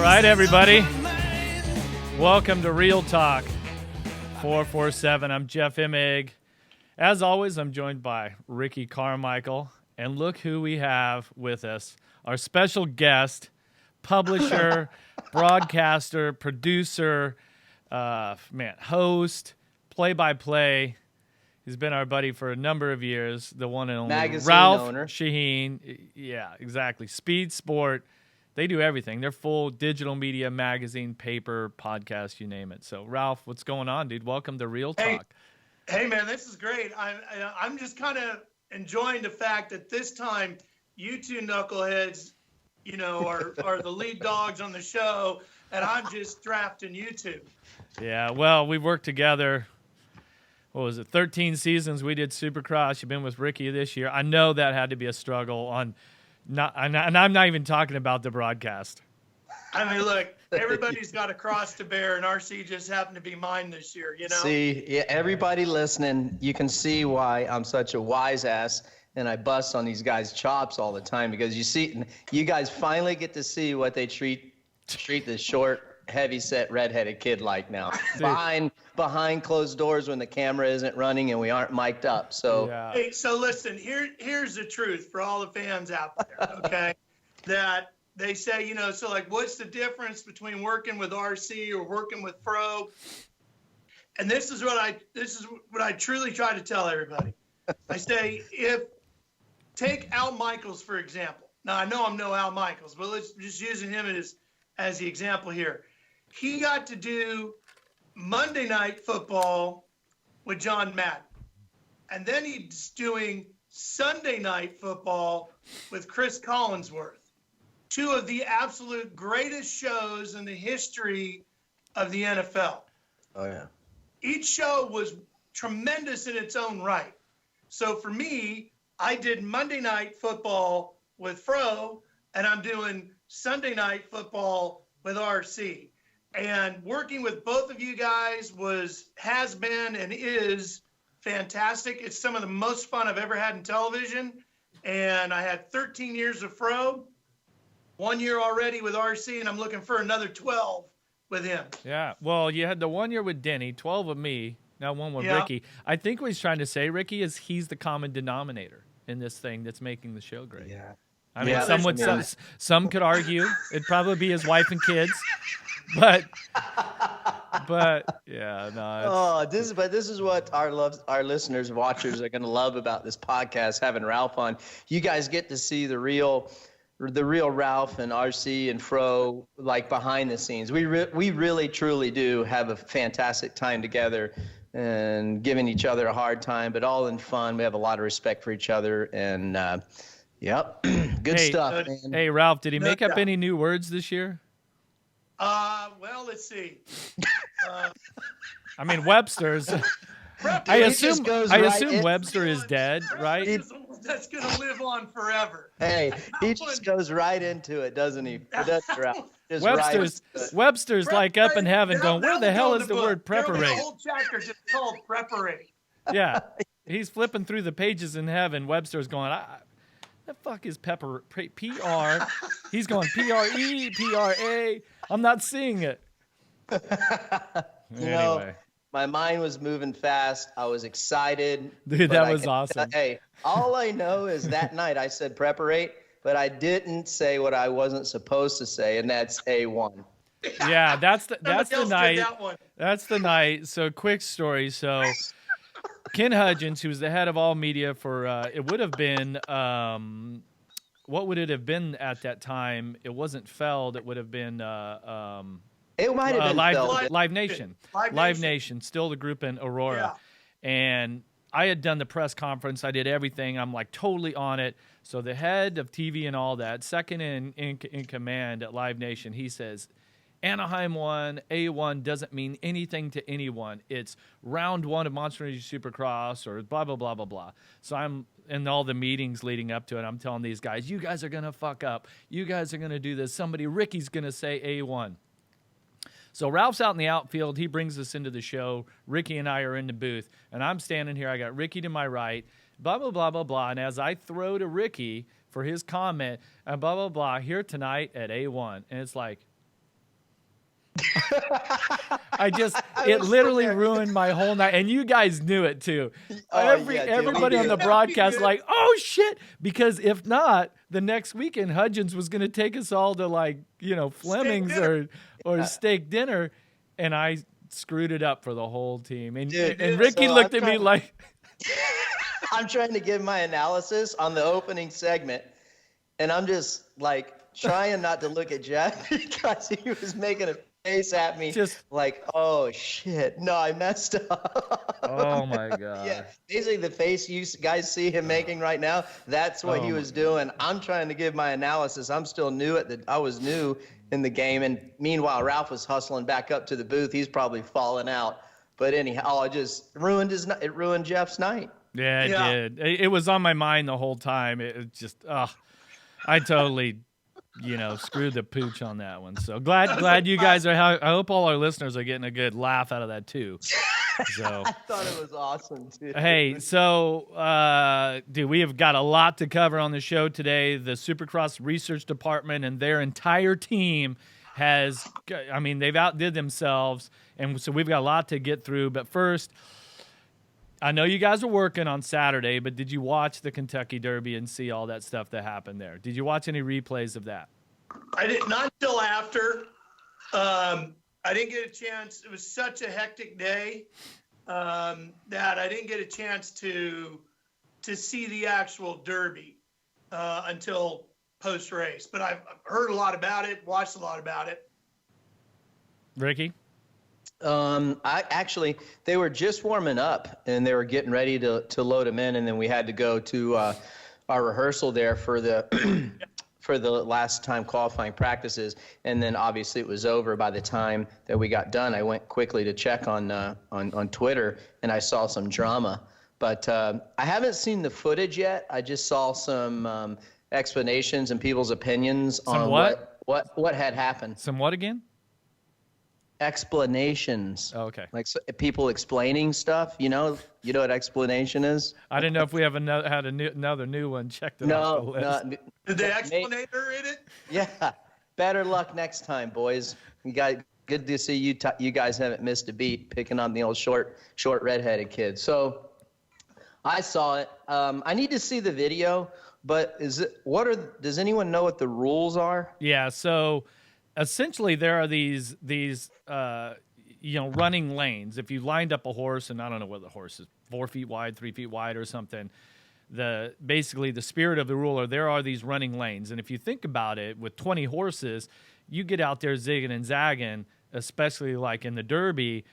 All right, everybody. Welcome to Real Talk 447. I'm Jeff Emig. As always, I'm joined by Ricky Carmichael. And look who we have with us. Our special guest, publisher, broadcaster, producer, host, play-by-play. He's been our buddy for a number of years. The one and only Magazine Ralph owner. Sheheen. Yeah, exactly. Speed Sport. They do everything. They're full digital media, magazine, paper, podcast, you name it. So, Ralph, what's going on, dude? Welcome to Real Talk. Hey man, this is great. I'm just kind of enjoying the fact that this time you two knuckleheads, are the lead dogs on the show, and I'm just drafting you two. Yeah, well, we've worked together. What was it? 13 seasons. We did Supercross. You've been with Ricky this year. I know that had to be a struggle and I'm not even talking about the broadcast. I mean, look, everybody's got a cross to bear, and RC just happened to be mine this year, See, yeah, everybody listening, you can see why I'm such a wise ass and I bust on these guys' chops all the time, because you guys finally get to see what they treat the short, heavy-set, redheaded kid like now. Behind closed doors when the camera isn't running and we aren't mic'd up. So, yeah. Hey, so listen, here's the truth for all the fans out there, okay? That they say, so like, what's the difference between working with RC or working with Pro? And this is what I truly try to tell everybody. I say, take Al Michaels, for example. Now, I know I'm no Al Michaels, but let's just using him as the example here. He got to do Monday Night Football with John Madden. And then he's doing Sunday Night Football with Chris Collinsworth. Two of the absolute greatest shows in the history of the NFL. oh yeah. Each show was tremendous in its own right. So for me, I did Monday Night Football with Fro, and I'm doing Sunday Night Football with RC. And working with both of you guys has been and is fantastic. It's some of the most fun I've ever had in television. And I had 13 years of Fro, 1 year already with RC, and I'm looking for another 12 with him. Yeah, well, you had the 1 year with Denny, 12 with me, now one with Ricky. I think what he's trying to say, Ricky, is he's the common denominator in this thing that's making the show great. Yeah. I mean, some could argue it'd probably be his wife and kids, but yeah, no. This is what our listeners, watchers are going to love about this podcast, having Ralph on. You guys get to see the real Ralph and RC and Fro, like behind the scenes. We really truly do have a fantastic time together and giving each other a hard time, but all in fun. We have a lot of respect for each other, and yep, good stuff, man. Hey, Ralph, did he make up any new words this year? Well, let's see. I mean, Webster's. I assume Webster is dead, right? That's going to live on forever. Hey, he just goes right into it, doesn't he? Webster's like up in heaven going, where the hell is the word preparate? The whole chapter just called preparate. Yeah, he's flipping through the pages in heaven. Webster's going, the fuck is P-R? He's going P-R-E, P-R-A. I'm not seeing it. Anyway. My mind was moving fast. I was excited. Dude, that was awesome. Hey, all I know is that night I said preparate, but I didn't say what I wasn't supposed to say, and that's A1. Yeah, that's the night. That one. That's the night. So, quick story. So, Ken Hudgens, who was the head of all media for, it would have been, what would it have been at that time? It wasn't Feld. It would have been, it might have been Live Nation. Live Nation, still the group in Aurora. Yeah. And I had done the press conference. I did everything. I'm like totally on it. So the head of TV and all that, second in command at Live Nation, he says, Anaheim 1, A1 doesn't mean anything to anyone. It's round one of Monster Energy Supercross or blah, blah, blah, blah, blah. So I'm in all the meetings leading up to it. I'm telling these guys, you guys are going to fuck up. You guys are going to do this. Ricky's going to say A1. So Ralph's out in the outfield. He brings us into the show. Ricky and I are in the booth. And I'm standing here. I got Ricky to my right, blah, blah, blah, blah, blah. And as I throw to Ricky for his comment, and blah, blah, blah, here tonight at A1. And it's like, It literally ruined my whole night. And you guys knew it too. Everybody on the broadcast like, oh shit. Because if not, the next weekend Hudgens was going to take us all to like, Fleming's or steak dinner. And I screwed it up for the whole team. And Ricky looked at me like, I'm trying to give my analysis on the opening segment. And I'm just like trying not to look at Jeff because he was making a face at me, just like, oh shit, no, I messed up. Oh my god. Yeah, basically the face you guys see him making right now, that's what he was doing. I'm trying to give my analysis. I'm still new I was new in the game, and meanwhile Ralph was hustling back up to the booth. He's probably falling out, but anyhow, it just ruined Jeff's night. Yeah, it did. It was on my mind the whole time. It just I totally screwed the pooch on that one. So glad you guys are. I hope all our listeners are getting a good laugh out of that too. So I thought it was awesome too. Hey, so dude, we have got a lot to cover on the show today. The Supercross research department and their entire team they've outdid themselves, and so we've got a lot to get through. But first, I know you guys are working on Saturday, but did you watch the Kentucky Derby and see all that stuff that happened there? Did you watch any replays of that? I did not until after. I didn't get a chance. It was such a hectic day that I didn't get a chance to see the actual Derby until post-race. But I've heard a lot about it, watched a lot about it. Ricky? They were just warming up and they were getting ready to load them in, and then we had to go to our rehearsal there for the for the last time qualifying practices, and then obviously it was over by the time that we got done. I went quickly to check on Twitter, and I saw some drama, but I haven't seen the footage yet. I just saw some explanations and people's opinions on what had happened. Some what again? Explanations. Oh, okay. Like people explaining stuff. You know what explanation is? I didn't know if we have another new one. Checked it off the list. No. Did the explanator in it? Yeah. Better luck next time, boys. Good to see you. You guys haven't missed a beat picking on the old short redheaded kid. So I saw it. I need to see the video, but does anyone know what the rules are? Yeah. So essentially, there are these running lanes. If you lined up a horse, and I don't know whether the horse is 4 feet wide, 3 feet wide, or something, basically the spirit of the rule there are these running lanes. And if you think about it, with 20 horses, you get out there zigging and zagging, especially like in the Derby,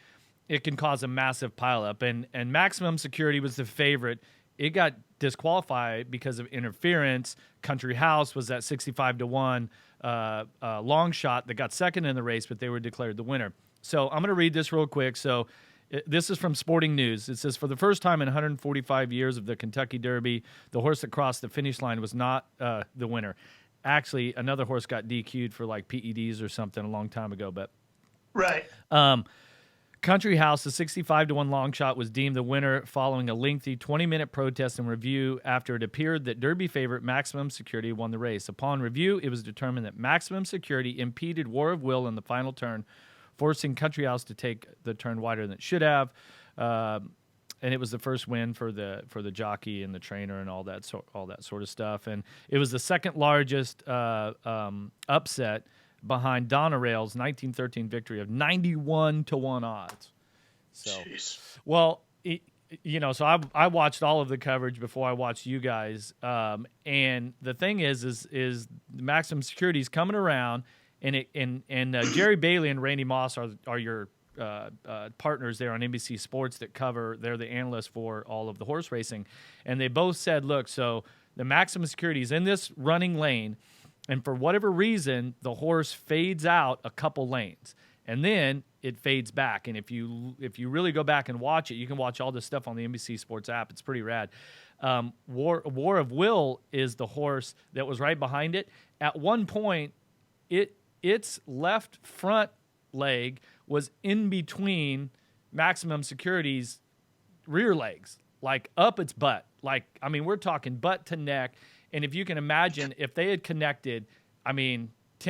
it can cause a massive pileup. And Maximum Security was the favorite. It got disqualified because of interference. Country House was that 65-1 long shot that got second in the race, but they were declared the winner. So I'm going to read this real quick. So this is from Sporting News. It says, for the first time in 145 years of the Kentucky Derby, the horse that crossed the finish line was not the winner. Actually, another horse got DQ'd for like PEDs or something a long time ago. But right. Country House, the 65-1 long shot, was deemed the winner following a lengthy 20-minute protest and review after it appeared that Derby favorite Maximum Security won the race. Upon review, it was determined that Maximum Security impeded War of Will in the final turn, forcing Country House to take the turn wider than it should have. And it was the first win for the jockey and the trainer and all that sort of stuff. And it was the second largest upset behind Donna Rail's 1913 victory of 91-1 odds. So, jeez. Well, so I watched all of the coverage before I watched you guys. And the thing is Maximum Security's coming around, and Jerry Bailey and Randy Moss are your partners there on NBC Sports that cover. They're the analysts for all of the horse racing, and they both said, look, so the Maximum Security is in this running lane, and for whatever reason, the horse fades out a couple lanes, and then it fades back. And if you really go back and watch it, you can watch all this stuff on the NBC Sports app. It's pretty rad. War of Will is the horse that was right behind it. At one point, its left front leg was in between Maximum Security's rear legs, like up its butt. Like, I mean, we're talking butt to neck. And if you can imagine, if they had connected, 10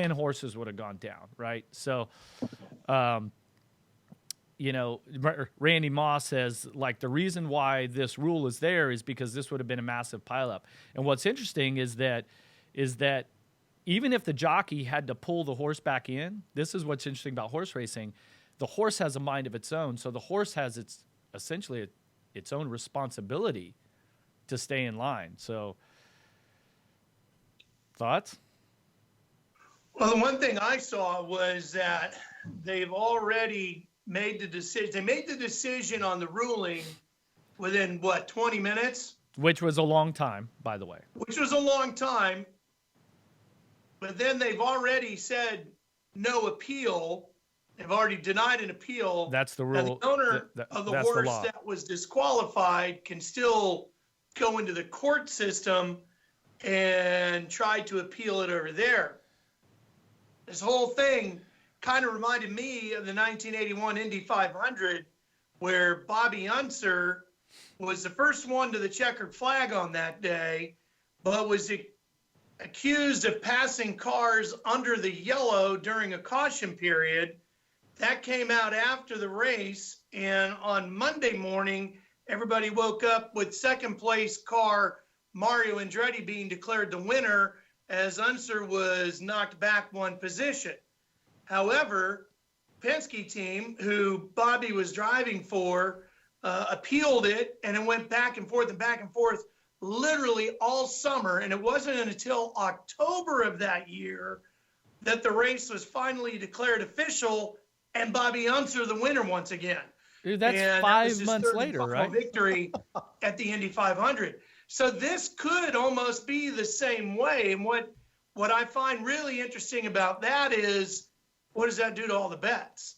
horses would have gone down, right? So Randy Moss says, like, the reason why this rule is there is because this would have been a massive pileup. And what's interesting is that even if the jockey had to pull the horse back in, this is what's interesting about horse racing. The horse has a mind of its own, so the horse has essentially its own responsibility to stay in line. So, thoughts? Well, the one thing I saw was that they've already made the decision. They made the decision on the ruling within, 20 minutes? Which was a long time, by the way. Which was a long time. But then they've already said no appeal. They've already denied an appeal. That's the rule. And the owner of the horse that was disqualified can still go into the court system and try to appeal it over there. This whole thing kind of reminded me of the 1981 Indy 500, where Bobby Unser was the first one to the checkered flag on that day, but was accused of passing cars under the yellow during a caution period. That came out after the race, and on Monday morning, everybody woke up with second place car Mario Andretti being declared the winner as Unser was knocked back one position. However, Penske team, who Bobby was driving for, appealed it, and it went back and forth literally all summer. And it wasn't until October of that year that the race was finally declared official and Bobby Unser the winner once again. Dude, that's 5 months later, right? Victory at the Indy 500. So this could almost be the same way. And what I find really interesting about that is, what does that do to all the bets?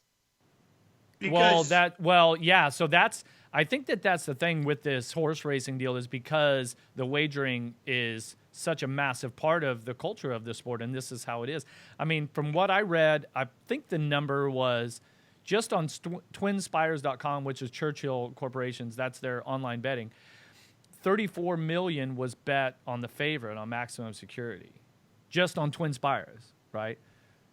Because So I think that's the thing with this horse racing deal, is because the wagering is such a massive part of the culture of the sport, and this is how it is. I mean, from what I read, I think the number was just on twinspires.com, which is Churchill Corporation's, that's their online betting, 34 million was bet on the favorite on Maximum Security, just on Twin Spires, right?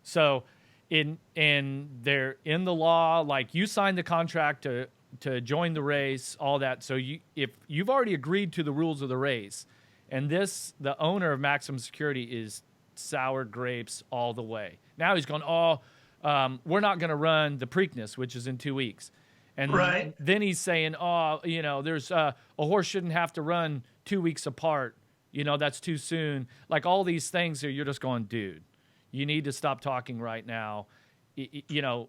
So in the law, like, you signed the contract to join the race, all that. So if you've already agreed to the rules of the race, and the owner of Maximum Security is sour grapes all the way. Now he's going, we're not going to run the Preakness, which is in 2 weeks. And right. Then he's saying, there's a horse shouldn't have to run 2 weeks apart. That's too soon. Like, all these things that you're just going, dude, you need to stop talking right now. To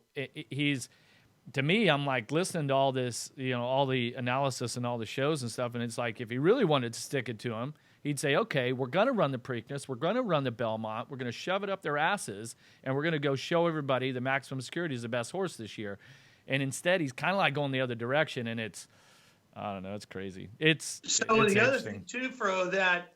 me, I'm like listening to all this, all the analysis and all the shows and stuff. And it's like, if he really wanted to stick it to him, he'd say, okay, we're going to run the Preakness. We're going to run the Belmont. We're going to shove it up their asses. And we're going to go show everybody the Maximum Security is the best horse this year. And instead, he's kind of like going the other direction. And I don't know, it's crazy. It's the other thing too, Fro, that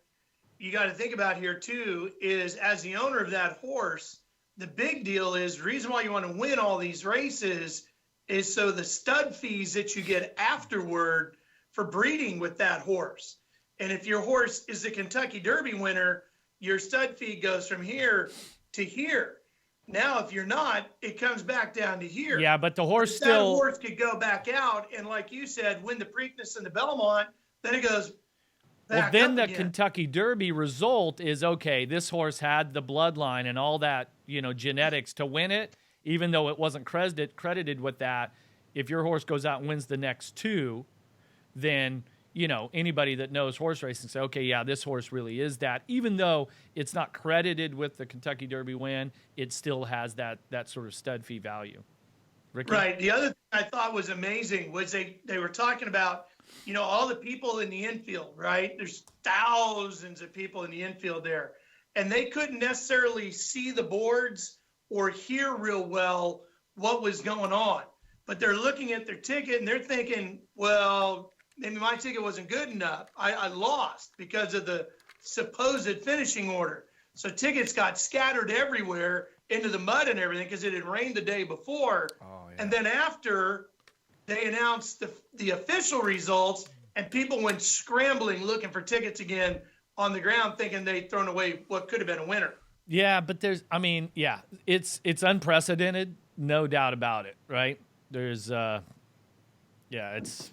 you got to think about here too, is as the owner of that horse, the big deal is the reason why you want to win all these races is so the stud fees that you get afterward for breeding with that horse. And if your horse is the Kentucky Derby winner, your stud fee goes from here to here. Now, if you're not, it comes back down to here. Yeah, but the horse that horse could go back out and, like you said, win the Preakness and the Belmont. Then it goes back then the again. Kentucky Derby result is, okay, this horse had the bloodline and all that, genetics to win it, even though it wasn't credited with that. If your horse goes out and wins the next two, then anybody that knows horse racing say, okay, yeah, this horse really is that. Even though it's not credited with the Kentucky Derby win, it still has that sort of stud fee value. Ricky? Right. The other thing I thought was amazing was they were talking about, all the people in the infield, right? There's thousands of people in the infield there, and they couldn't necessarily see the boards or hear real well what was going on. But they're looking at their ticket and they're thinking, well, maybe my ticket wasn't good enough. I lost because of the supposed finishing order. So tickets got scattered everywhere into the mud and everything because it had rained the day before. Oh, yeah. And then after they announced the official results, and people went scrambling looking for tickets again on the ground, thinking they'd thrown away what could have been a winner. Yeah, but it's unprecedented no doubt about it, right? There's, it's.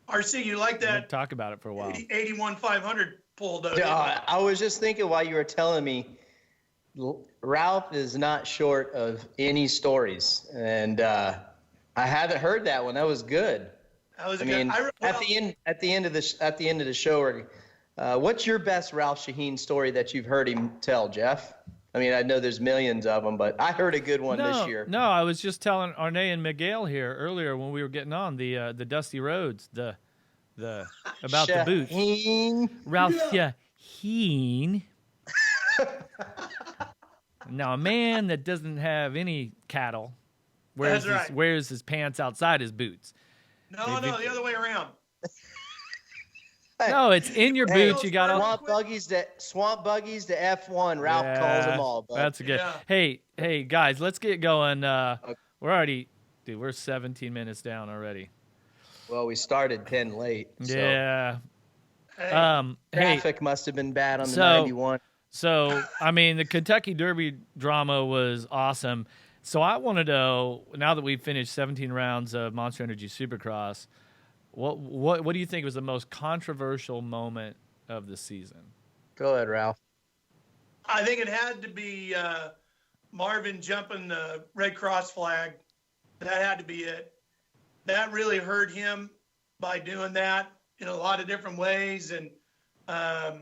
RC, you like that? Talk about it for a while. 81-500 pull, though. I was just thinking while you were telling me, Ralph is not short of any stories, and I haven't heard that one. That was good. At the end of the show, what's your best Ralph Sheheen story that you've heard him tell, Jeff? I mean, I know there's millions of them, but I heard a good one this year. No, I was just telling Arne and Miguel here earlier when we were getting on the dusty roads, the about the boots. Ralph Sheheen. Now, a man that doesn't have any cattle wears his pants outside his boots. No, the other way around. No, it's in your boots. You got swamp buggies to F1. Ralph calls them all. Bud. That's good. Yeah. Hey, guys, let's get going. We're 17 minutes down already. Well, we started 10 late. So. Yeah. Traffic must have been bad on the 91. So, I mean, the Kentucky Derby drama was awesome. So I want to know, now that we've finished 17 rounds of Monster Energy Supercross, what do you think was the most controversial moment of the season? Go ahead, Ralph. I think it had to be Marvin jumping the Red Cross flag. That had to be it. That really hurt him by doing that in a lot of different ways. And, I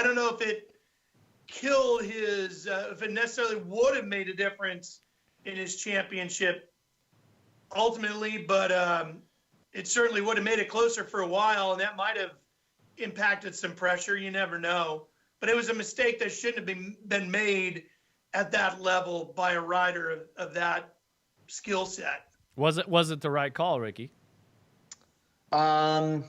don't know if it killed if it necessarily would have made a difference in his championship ultimately, but it certainly would have made it closer for a while, and that might have impacted some pressure. You never know. But it was a mistake that shouldn't have been made at that level by a rider of that skill set. Was it the right call, Ricky? I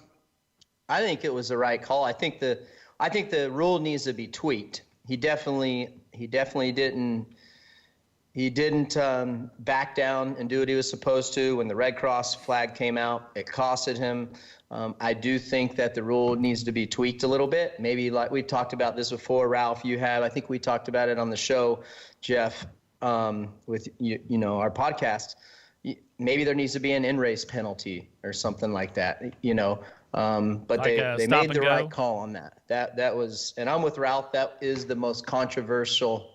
think it was the right call. I think the rule needs to be tweaked. He definitely didn't back down and do what he was supposed to. When the Red Cross flag came out, it costed him. I do think that the rule needs to be tweaked a little bit. Maybe like we talked about this before, Ralph, you have. I think we talked about it on the show, Jeff, with our podcast. Maybe there needs to be an in-race penalty or something like that, But like they made the right call on that. That was, and I'm with Ralph. That is the most controversial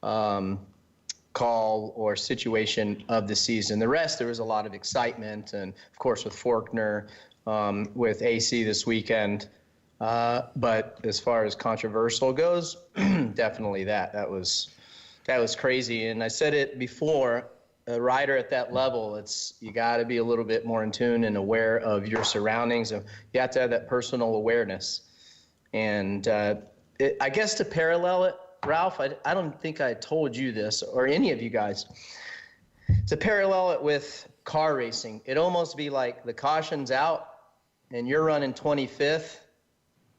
call or situation of the season. The rest, there was a lot of excitement, and of course with Faulkner, with AC this weekend. But as far as controversial goes, definitely that was crazy. And I said it before. A rider at that level, you got to be a little bit more in tune and aware of your surroundings, and you have to have that personal awareness. And I guess to parallel it, Ralph, I don't think I told you this or any of you guys. To parallel it with car racing, it'd almost be like the caution's out and you're running 25th,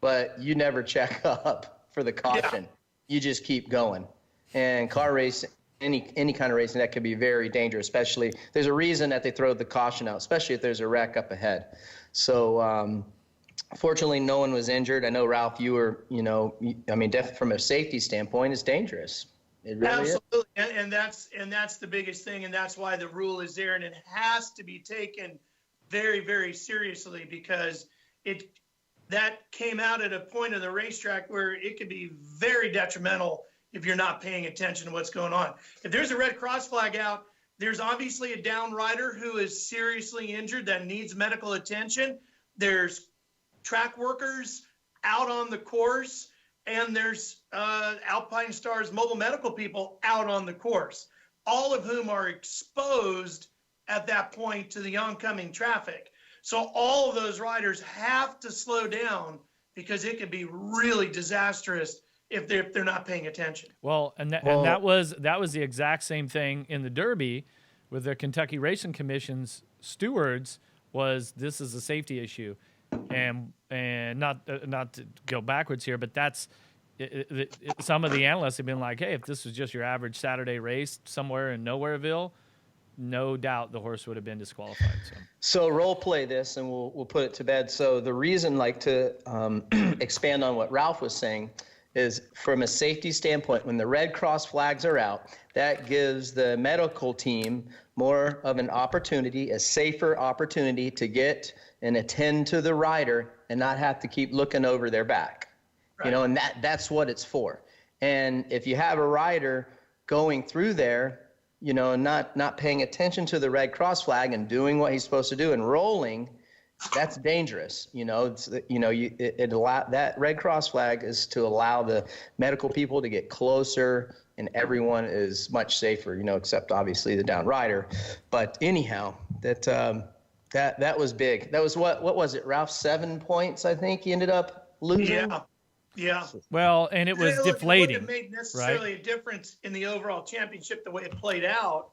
but you never check up for the caution. Yeah. You just keep going. And car racing, any kind of racing, that could be very dangerous, especially there's a reason that they throw the caution out, especially if there's a wreck up ahead. So fortunately, no one was injured. I know, Ralph, you were, definitely from a safety standpoint, it's dangerous. It really Absolutely. Is. And that's the biggest thing, and that's why the rule is there, and it has to be taken very, very seriously, because that came out at a point of the racetrack where it could be very detrimental if you're not paying attention to what's going on. If there's a Red Cross flag out, there's obviously a down rider who is seriously injured that needs medical attention. There's track workers out on the course, and there's Alpine Stars mobile medical people out on the course, all of whom are exposed at that point to the oncoming traffic. So all of those riders have to slow down, because it could be really disastrous if they're not paying attention. Well, and that was the exact same thing in the Derby with the Kentucky Racing Commission's stewards. This is a safety issue, and not to go backwards here, but that's some of the analysts have been like, hey, if this was just your average Saturday race somewhere in Nowhereville, no doubt the horse would have been disqualified. So role play this, and we'll put it to bed. So the reason, to expand on what Ralph was saying, is from a safety standpoint, when the red cross flags are out, that gives the medical team more of an opportunity, a safer opportunity to get and attend to the rider and not have to keep looking over their back. Right. You know, and that's what it's for. And if you have a rider going through there, you know, and not paying attention to the red cross flag and doing what he's supposed to do and rolling, that's dangerous. You know, that red cross flag is to allow the medical people to get closer, and everyone is much safer, you know, except obviously the down rider. But anyhow, that was big. That was what was it, Ralph? 7 points, I think he ended up losing. Yeah. Well, and it was deflating. It wouldn't have made necessarily a difference in the overall championship the way it played out,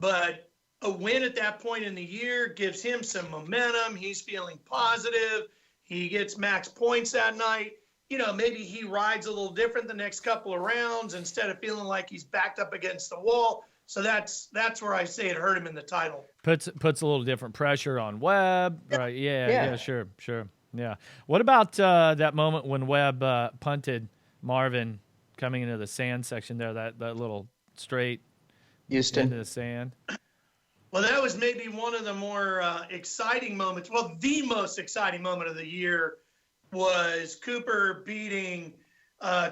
but a win at that point in the year gives him some momentum. He's feeling positive. He gets max points that night. You know, maybe he rides a little different the next couple of rounds instead of feeling like he's backed up against the wall. So that's where I say it hurt him in the title. Puts a little different pressure on Webb. Yeah. Right? Yeah, sure. Yeah. What about that moment when Webb punted Marvin coming into the sand section there, that little straight Houston into the sand? Well, that was maybe one of the more exciting moments. Well, the most exciting moment of the year was Cooper beating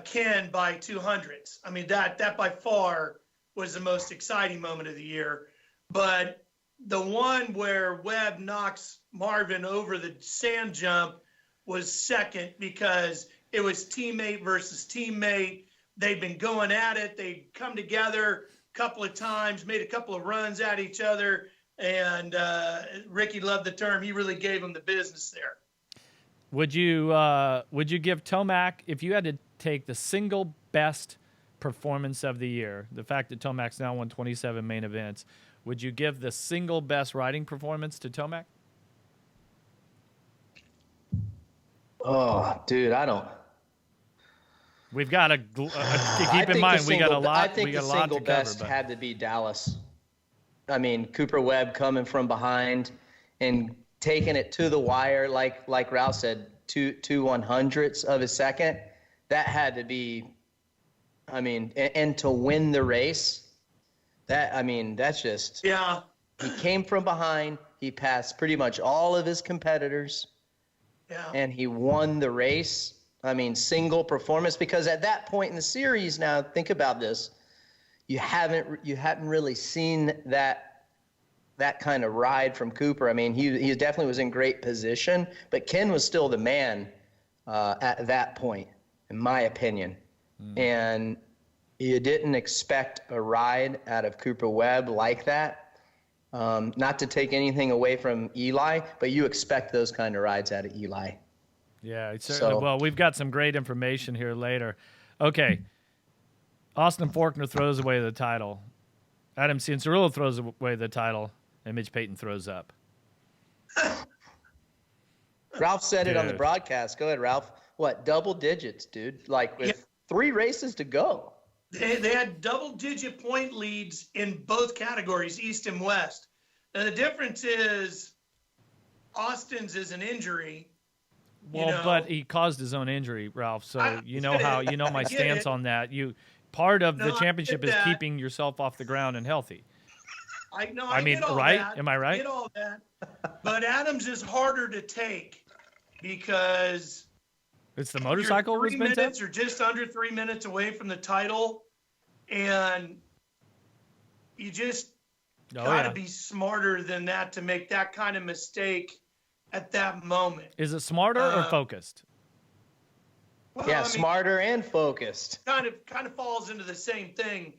Ken by 200s. I mean, that by far was the most exciting moment of the year. But the one where Webb knocks Marvin over the sand jump was second, because it was teammate versus teammate. They'd been going at it. They'd come together a couple of times, made a couple of runs at each other, and Ricky loved the term. He really gave him the business there. Would you give Tomac, if you had to take the single best performance of the year, the fact that Tomac's now won 27 main events, would you give the single best riding performance to Tomac? Oh, dude, I don't. We've got to keep in mind we got a lot. I think the single best had to be Dallas. I mean, Cooper Webb coming from behind and taking it to the wire, like Ralph said, two 100ths of a second. That had to be. I mean, and to win the race, that's just. Yeah. He came from behind. He passed pretty much all of his competitors. Yeah. And he won the race. I mean, single performance, because at that point in the series, now think about this, you haven't really seen that kind of ride from Cooper. I mean, he definitely was in great position, but Ken was still the man at that point, in my opinion. And you didn't expect a ride out of Cooper Webb like that. Not to take anything away from Eli, but you expect those kind of rides out of Eli. Yeah, certainly. Well, we've got some great information here later. Okay. Austin Faulkner throws away the title. Adam Cianciarulo throws away the title, and Mitch Payton throws up. Ralph said it on the broadcast. Go ahead, Ralph. What, double digits, dude? Like with 3 races to go. They had double-digit point leads in both categories, East and West. Now, the difference is Austin's is an injury. Well, but he caused his own injury, Ralph. So my stance on that. Part of the championship is keeping yourself off the ground and healthy. I mean, get all right? that. Am I right? I get all that. But Adams is harder to take because it's the motorcycle. You're 3 minutes or just under 3 minutes away from the title, and you just gotta be smarter than that to make that kind of mistake at that moment. Is it smarter or focused? Well, smarter and focused. Kind of falls into the same thing.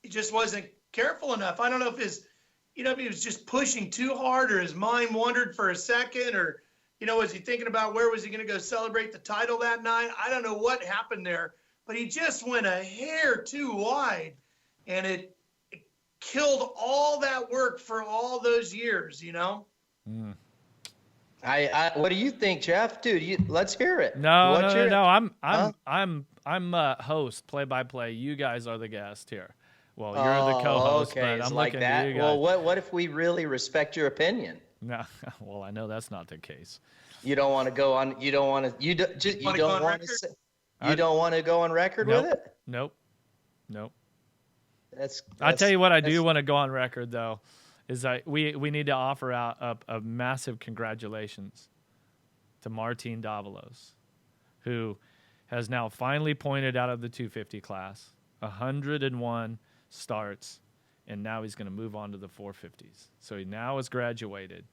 He just wasn't careful enough. I don't know if if he was just pushing too hard, or his mind wandered for a second, or was he thinking about where was he going to go celebrate the title that night? I don't know what happened there, but he just went a hair too wide, and it killed all that work for all those years. What do you think, Jeff? Dude, let's hear it. No. I'm host, play-by-play. You guys are the guest here. Well, you're the co-host, okay. but I'm like looking that. to you guys. Well, what if we really respect your opinion? No, well, I know that's not the case. You don't want to go on. You don't want to. You don't want to. You don't want to go on record with it. Nope. That's I'll tell you what. I do want to go on record though, is we need to offer out a massive congratulations to Martin Davalos, who has now finally pointed out of the 250 class, 101 starts, and now he's going to move on to the 450s. So he now has graduated,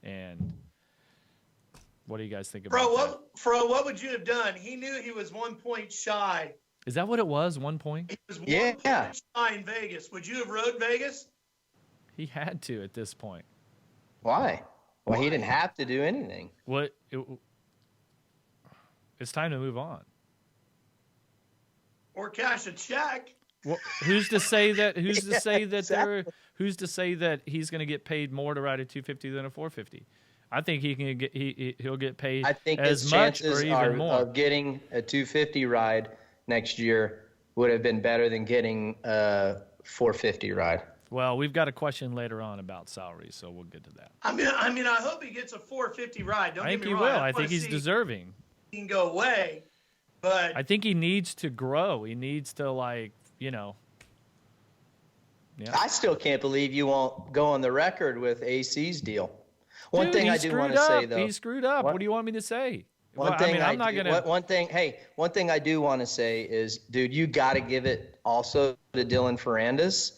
and what do you guys think about that? What would you have done? He knew he was 1 point shy. Is that what it was, 1 point? He was 1 point shy in Vegas. Would you have rode Vegas? He had to at this point. Why? Well, he didn't have to do anything. It's time to move on. Or cash a check. Well, who's to say that? Who's to say that exactly. Who's to say that he's going to get paid more to ride a 250 than a 450? I think he'll get paid as much or even more. Of getting a 250 ride next year would have been better than getting a 450 ride. Well, we've got a question later on about salaries, so we'll get to that. I mean, I hope he gets a 450 ride. Don't I think get me he wrong. will. I think he's deserving. He can go away, but I think he needs to grow. He needs to, Yeah. I still can't believe you won't go on the record with AC's deal. One Dude, thing I do want to say, though. He screwed up. What do you want me to say? One thing I do want to say is, dude, you got to give it also to Dylan Ferrandis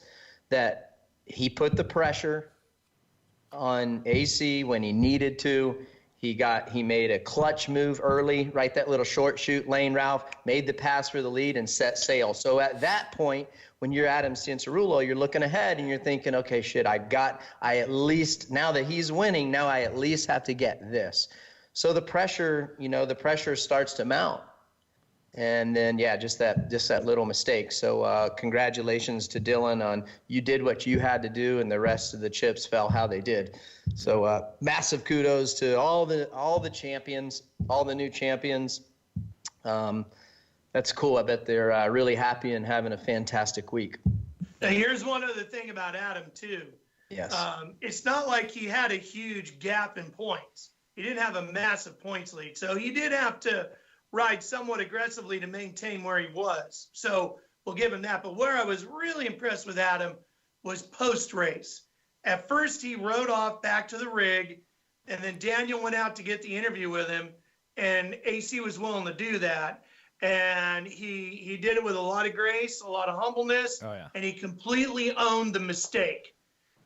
that he put the pressure on AC when he needed to. He made a clutch move early, right? That little short shoot lane, Ralph, made the pass for the lead and set sail. So at that point, when you're Adam Cianciarulo, you're looking ahead and you're thinking, okay, shit, I at least, now that he's winning, now I at least have to get this. So the pressure starts to mount. And then, just that little mistake. So congratulations to Dylan on you did what you had to do, and the rest of the chips fell how they did. So massive kudos to all the champions, all the new champions. That's cool. I bet they're really happy and having a fantastic week. Now, here's one other thing about Adam, too. Yes. It's not like he had a huge gap in points. He didn't have a massive points lead. So he did have to ride somewhat aggressively to maintain where he was. So we'll give him that. But where I was really impressed with Adam was post-race. At first, he rode off back to the rig, and then Daniel went out to get the interview with him, and AC was willing to do that. And he did it with a lot of grace, a lot of humbleness, and he completely owned the mistake.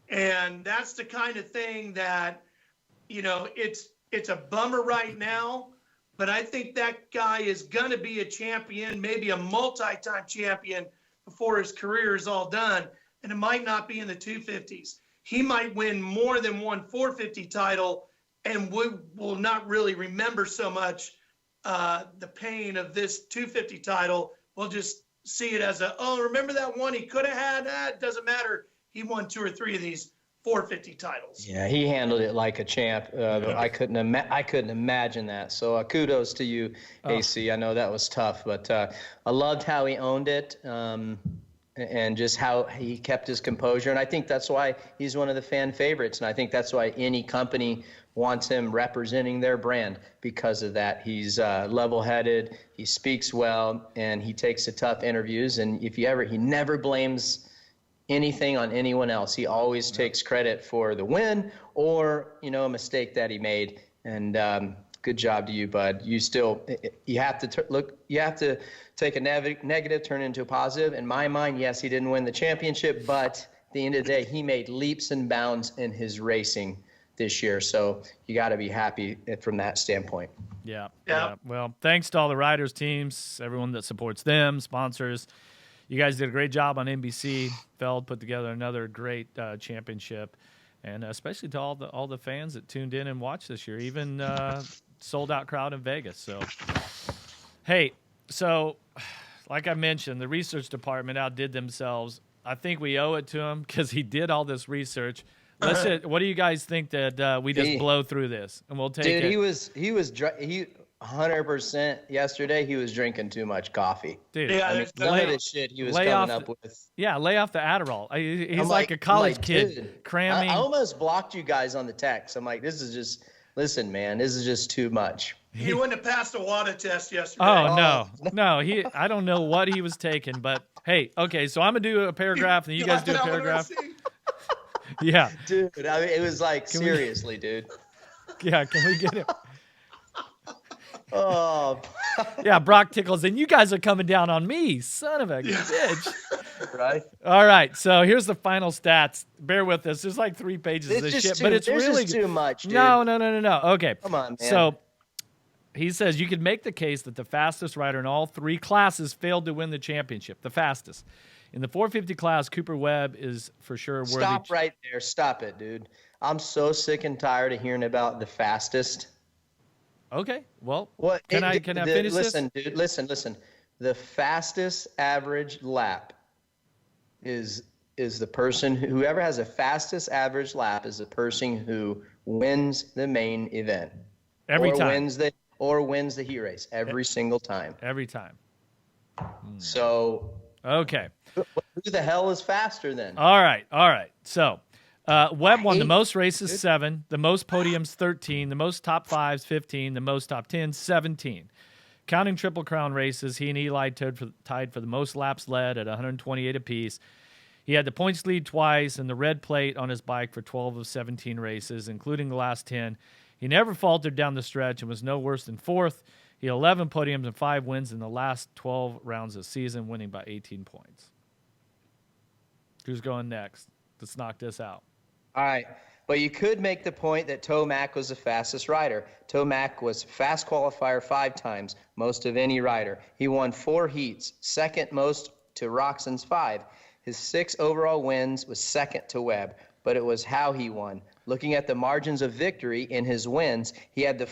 And that's the kind of thing that, it's a bummer right now, but I think that guy is going to be a champion, maybe a multi-time champion before his career is all done. And it might not be in the 250s. He might win more than one 450 title, and we will not really remember so much the pain of this 250 title. We'll just see it as remember that one he could have had? It doesn't matter. He won 2 or 3 of these 450 titles. Yeah, he handled it like a champ. I couldn't imagine that. So kudos to you, AC. I know that was tough, but I loved how he owned it and just how he kept his composure. And I think that's why he's one of the fan favorites. And I think that's why any company wants him representing their brand because of that. He's level-headed, he speaks well, and he takes the tough interviews. And he never blames anything on anyone else. He always takes credit for the win or, a mistake that he made. And good job to you, bud. You have to take a negative, turn it into a positive. In my mind, yes, he didn't win the championship, but at the end of the day, he made leaps and bounds in his racing this year. So you got to be happy from that standpoint. Yeah. Well, thanks to all the riders, teams, everyone that supports them, sponsors. You guys did a great job on NBC. Feld put together another great championship, and especially to all the fans that tuned in and watched this year, even sold out crowd in Vegas. So, hey, like I mentioned, the research department outdid themselves. I think we owe it to him because he did all this research. What do you guys think that we just blow through this and we'll take it? Dude, he was 100% yesterday. He was drinking too much coffee. Dude, some of the shit he was coming up with. Yeah, lay off the Adderall. He's like a college kid dude, cramming. I almost blocked you guys on the text. I'm like, this is just Listen, man, this is just too much. He wouldn't have passed a WADA test yesterday. Oh, no. I don't know what he was taking, but hey, okay, so I'm going to do a paragraph, and you guys do a paragraph. Yeah. Dude, I mean, it was like, seriously, dude. Yeah, can we get it? Oh. Yeah, Brock tickles, and you guys are coming down on me, son of a bitch. Right? All right, so here's the final stats. Bear with us. There's like 3 pages of this shit, but it's really just too much, dude. No. Okay. Come on, man. So he says you could make the case that the fastest rider in all 3 classes failed to win the championship. The fastest. In the 450 class, Cooper Webb is for sure worthy. Stop right there. Stop it, dude. I'm so sick and tired of hearing about the fastest. Okay. Well, can I finish listen, this? Dude, listen. The fastest average lap is the person whoever has the fastest average lap is the person who wins the main event. Every time. Wins the heat race every single time. Every time. So okay. Who the hell is faster then? All right. So Webb won the most races, 7, the most podiums, 13, the most top 5s, 15, the most top 10s, 17. Counting Triple Crown races, he and Eli tied for the most laps led at 128 apiece. He had the points lead twice and the red plate on his bike for 12 of 17 races, including the last 10. He never faltered down the stretch and was no worse than 4th. He had 11 podiums and 5 wins in the last 12 rounds of the season, winning by 18 points. Who's going next? Let's knock this out. All right. But you could make the point that Tomac was the fastest rider. Tomac was fast qualifier 5 times, most of any rider. He won 4 heats, second most to Roxon's 5. His 6 overall wins was second to Webb, but it was how he won. Looking at the margins of victory in his wins, he had his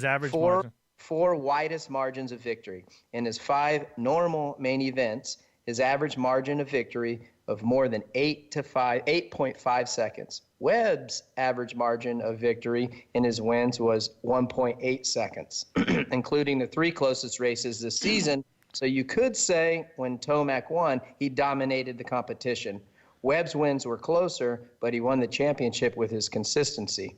average margin. 4 widest margins of victory. In his 5 normal main events, his average margin of victory of more than 8.5 seconds. Webb's average margin of victory in his wins was 1.8 seconds, including the 3 closest races this season. So you could say when Tomac won, he dominated the competition. Webb's wins were closer, but he won the championship with his consistency.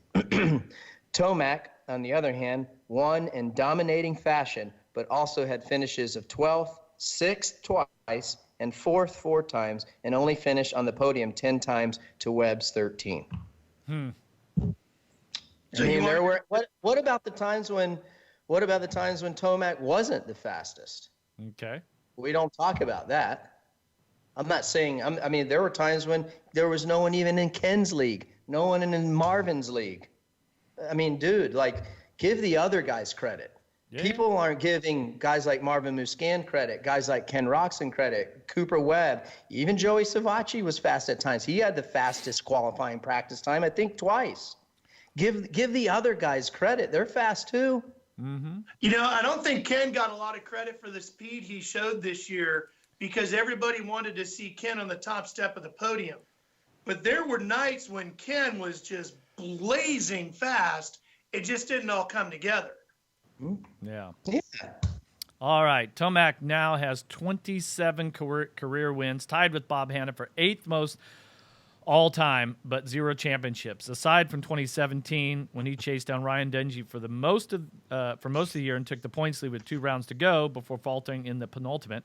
Tomac, on the other hand, won in dominating fashion, but also had finishes of 12th, 6th twice, and 4th 4 times, and only finished on the podium 10 times to Webb's 13. So what about the times when Tomac wasn't the fastest? Okay. We don't talk about that. I'm not saying. I mean, there were times when there was no one even in Ken's league, no one in Marvin's league. I mean, dude, like, give the other guys credit. Yeah. People aren't giving guys like Marvin Muscan credit, guys like Ken Roxon credit, Cooper Webb, even Joey Savacci was fast at times. He had the fastest qualifying practice time, I think, twice. Give the other guys credit. They're fast too. Mm-hmm. You know, I don't think Ken got a lot of credit for the speed he showed this year because everybody wanted to see Ken on the top step of the podium. But there were nights when Ken was just blazing fast. It just didn't all come together. Yeah. All right. Tomac now has 27 career wins, tied with Bob Hanna for 8th most all time, but 0 championships. Aside from 2017, when he chased down Ryan Dungey for most of the year and took the points lead with 2 rounds to go before faltering in the penultimate.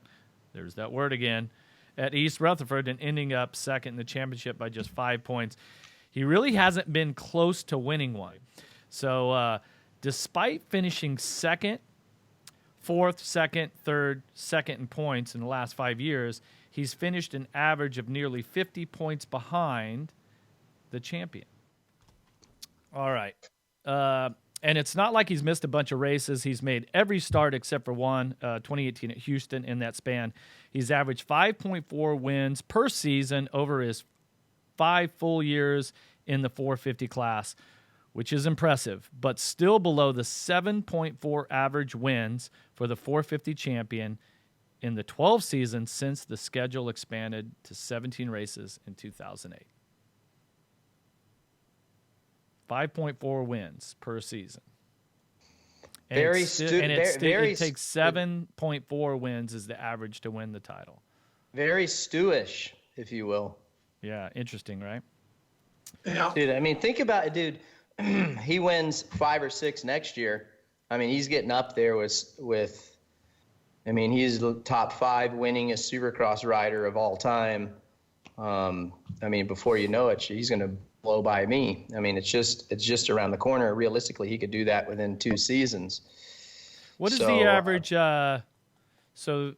There's that word again. At East Rutherford and ending up second in the championship by just 5 points. He really hasn't been close to winning one. So, despite finishing second, 4th, 2nd, 3rd, 2nd in points in the last 5 years, he's finished an average of nearly 50 points behind the champion. All right. And it's not like he's missed a bunch of races. He's made every start except for one, 2018 at Houston. In that span, he's averaged 5.4 wins per season over his 5 full years in the 450 class, which is impressive, but still below the 7.4 average wins for the 450 champion in the 12 seasons since the schedule expanded to 17 races in 2008. 5.4 wins per season. And it takes 7.4 wins as the average to win the title. Very Stewish, if you will. Yeah, interesting, right? Yeah. Dude, I mean, think about it, dude. He wins 5 or 6 next year. I mean, he's getting up there with I mean, he's the top 5 winningest Supercross rider of all time. I mean, before you know it, he's going to blow by me. I mean, it's just around the corner. Realistically, he could do that within 2 seasons. What is the average? So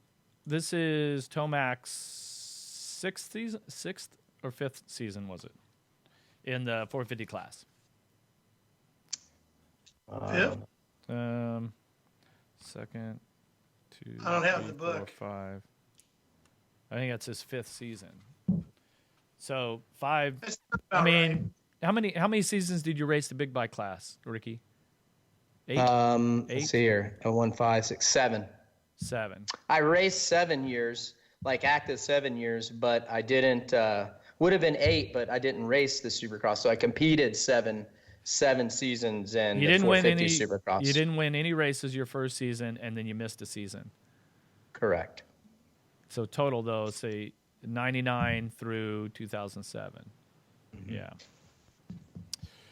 this is Tomac's 6th or 5th season, was it, in the 450 class? 5th. Second, 2. I don't have 3, the book. 4, 5. I think that's his 5th season. So 5. That's I about mean, right. how many seasons did you race the big bike class, Ricky? 8. 8? Let's see here. 1, 5, 6, 7. 7. I raced 7 years, like active 7 years, but I didn't. Would have been 8, but I didn't race the Supercross. So I competed 7 seasons in You the didn't win 450 any. Supercross. You didn't win any races your first season, and then you missed a season. Correct. So total, though, say 99 through 2007. Mm-hmm. Yeah,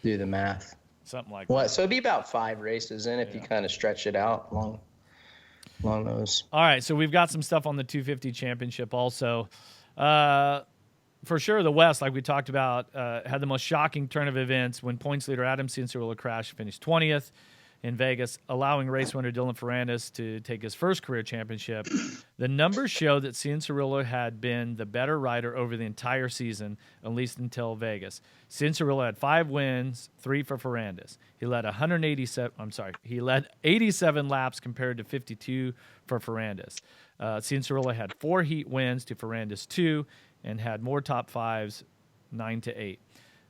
Do the math. something like What? that. So it'd be about 5 races in if you kind of stretch it out along those. All right, so we've got some stuff on the 250 championship also. For sure, the West, like we talked about, had the most shocking turn of events when points leader Adam Cianciarulo crashed, finished 20th in Vegas, allowing race winner Dylan Ferrandis to take his first career championship. The numbers show that Cianciarulo had been the better rider over the entire season, at least until Vegas. Cianciarulo had 5 wins, 3 for Ferrandis. He led 87 laps compared to 52 for Ferrandis. Cianciarulo had 4 heat wins to Ferrandis 2 and had more top 5s, 9 to 8.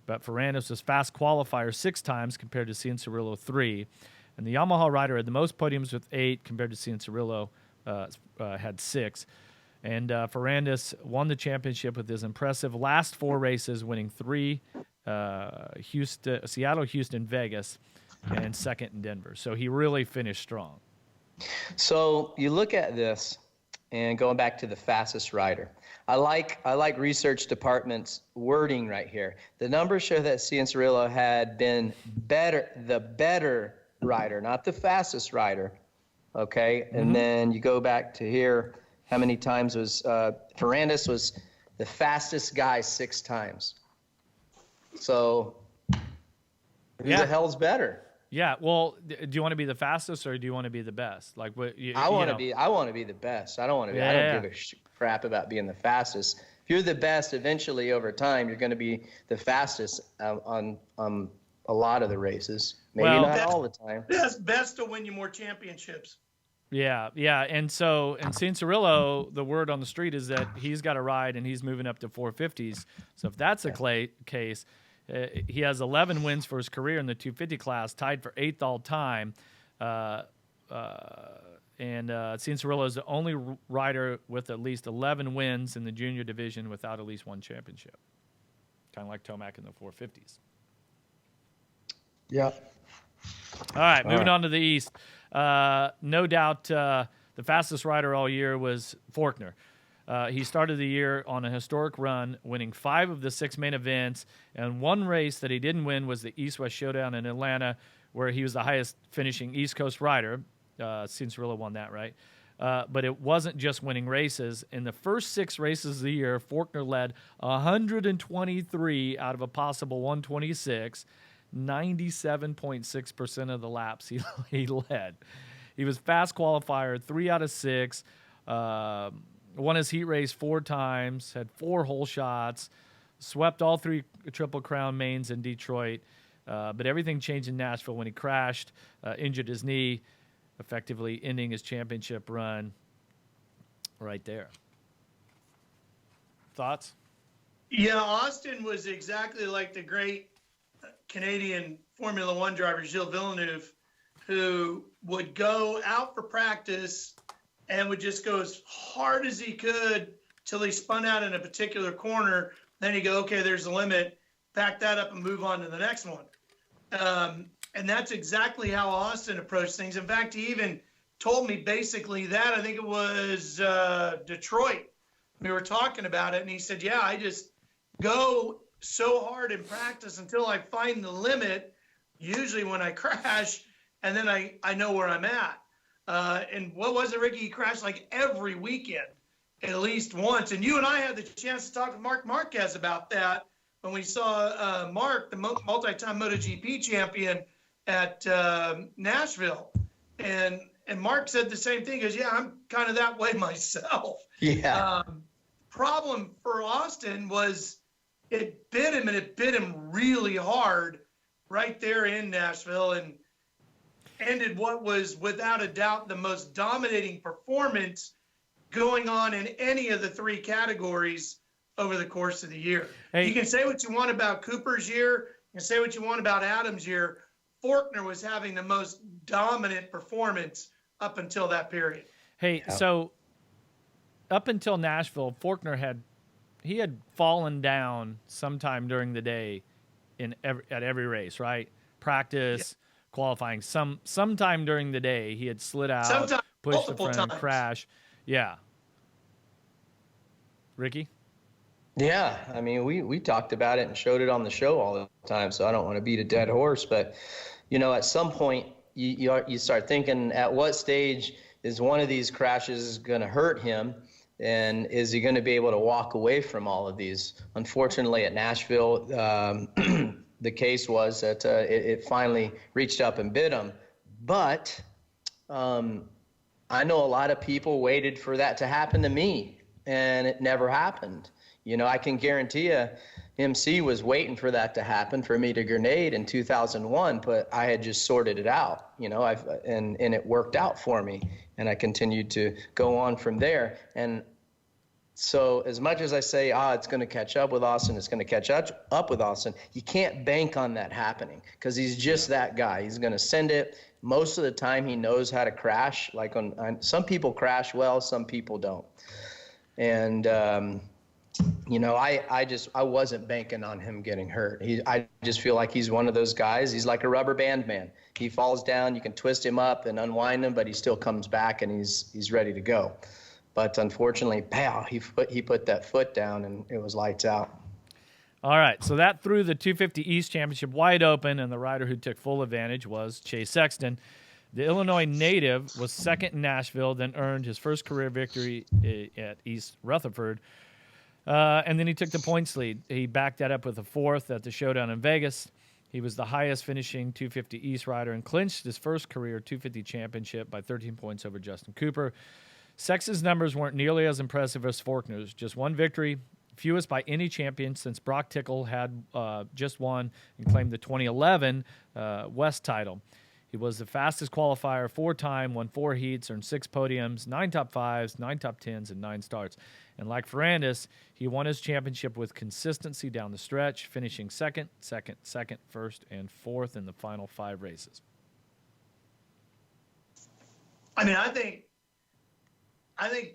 But Ferrandis was fast qualifier 6 times compared to Cianciarulo 3. And the Yamaha rider had the most podiums with 8 compared to Cianciarulo had 6. And Ferrandis won the championship with his impressive last 4 races, winning 3, Seattle, Houston, Vegas, and 2nd in Denver. So he really finished strong. So you look at this, and going back to the fastest rider, I like research department's wording right here. The numbers show that Cianciarulo had been the better rider, not the fastest rider. Okay, Mm-hmm. and then you go back to here. How many times was Ferrandis was the fastest guy 6 times? So who the hell's better? Yeah, well, do you want to be the fastest or do you want to be the best? Like what? I want to be the best. I don't want to be. I don't give a crap about being the fastest. If you're the best, eventually over time, you're going to be the fastest on a lot of the races. Maybe not all the time. Best to win you more championships. Yeah, and Cianciarulo, the word on the street is that he's got a ride and he's moving up to 450s. So if that's the case, he has 11 wins for his career in the 250 class, tied for 8th all time. And Cianciarulo is the only rider with at least 11 wins in the junior division without at least 1 championship. Kind of like Tomac in the 450s. Yeah. All right, moving on to the East. No doubt the fastest rider all year was Forkner. He started the year on a historic run, winning 5 of the 6 main events, and 1 race that he didn't win was the East-West Showdown in Atlanta, where he was the highest finishing East Coast rider. Cianciarulo won that, right? But it wasn't just winning races. In the first 6 races of the year, Forkner led 123 out of a possible 126, 97.6% of the laps he led. He was fast qualifier 3 out of 6, won his heat race 4 times, had 4 hole shots, swept all 3 Triple Crown mains in Detroit. But everything changed in Nashville when he crashed, injured his knee, effectively ending his championship run right there. Thoughts? Yeah, Austin was exactly like the great Canadian Formula One driver, Gilles Villeneuve, who would go out for practice and would just go as hard as he could till he spun out in a particular corner. Then he'd go, okay, there's the limit, pack that up and move on to the next one. And that's exactly how Austin approached things. In fact, he even told me basically that. I think it was Detroit. We were talking about it, and he said, yeah, I just go so hard in practice until I find the limit, usually when I crash, and then I know where I'm at. And what was it, Ricky? He crashed like every weekend, at least once. And you and I had the chance to talk to Mark Marquez about that when we saw Mark, the multi-time MotoGP champion, at Nashville. And Mark said the same thing, because, yeah, I'm kind of that way myself. Yeah. Problem for Austin was it bit him, and it bit him really hard right there in Nashville, and ended what was without a doubt the most dominating performance going on in any of the three categories over the course of the year. Hey. You can say what you want about Cooper's year, you can say what you want about Adams' year. Faulkner was having the most dominant performance up until that period. Hey, so up until Nashville, Faulkner had fallen down sometime during the day at every race, right? Practice, qualifying. Sometime during the day, he had slid out, pushed the front, and crash. Yeah. Ricky? Yeah, I mean, we talked about it and showed it on the show all the time, so I don't want to beat a dead horse. But, you know, at some point, you start thinking, at what stage is one of these crashes going to hurt him? And is he going to be able to walk away from all of these? Unfortunately, at Nashville, the case was that it finally reached up and bit him. But I know a lot of people waited for that to happen to me, and it never happened. You know, I can guarantee you MC was waiting for that to happen for me to grenade in 2001, but I had just sorted it out, you know, and it worked out for me, and I continued to go on from there. And so as much as I say, it's going to catch up with Austin, it's going to catch up with Austin, you can't bank on that happening, because he's just that guy. He's going to send it. Most of the time he knows how to crash. Like on some people crash well, some people don't. And, you know, I wasn't banking on him getting hurt. I just feel like he's one of those guys. He's like a rubber band man. He falls down, you can twist him up and unwind him, but he still comes back and he's ready to go. But unfortunately, pow, he put that foot down and it was lights out. All right, so that threw the 250 East Championship wide open, and the rider who took full advantage was Chase Sexton. The Illinois native was second in Nashville, then earned his first career victory at East Rutherford. And then he took the points lead. He backed that up with a fourth at the showdown in Vegas. He was the highest finishing 250 East rider and clinched his first career 250 championship by 13 points over Justin Cooper. Sexton's numbers weren't nearly as impressive as Faulkner's. Just one victory, fewest by any champion since Brock Tickle had just won and claimed the 2011 West title. He was the fastest qualifier 4-time, won 4 heats, earned 6 podiums, 9 top 5s, 9 top 10s, and 9 starts. And like Ferrandis, he won his championship with consistency down the stretch, finishing second, first, and fourth in the final 5 races. I mean, I think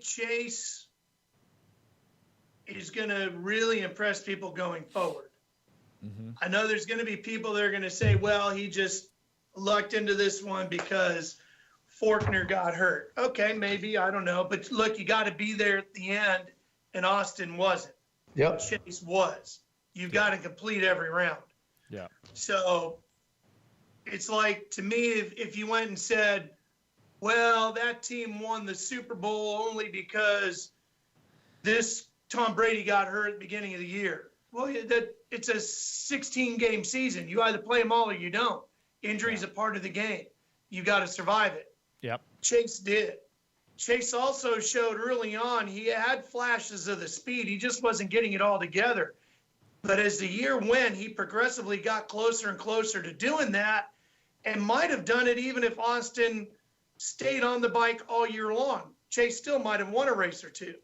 Chase is going to really impress people going forward. Mm-hmm. I know there's going to be people that are going to say, well, he just lucked into this one because Faulkner got hurt. Okay, maybe, I don't know. But look, you got to be there at the end, and Austin wasn't. Yep. Chase was. You've got to complete every round. Yeah. So it's like, to me, if you went and said, well, that team won the Super Bowl only because this Tom Brady got hurt at the beginning of the year. Well, it's a 16-game season. You either play them all or you don't. Injury's a part of the game. You got to survive it. Yep. Chase did. Chase also showed early on he had flashes of the speed. He just wasn't getting it all together. But as the year went, he progressively got closer and closer to doing that, and might have done it even if Austin stayed on the bike all year long. Chase still might have won a race or two.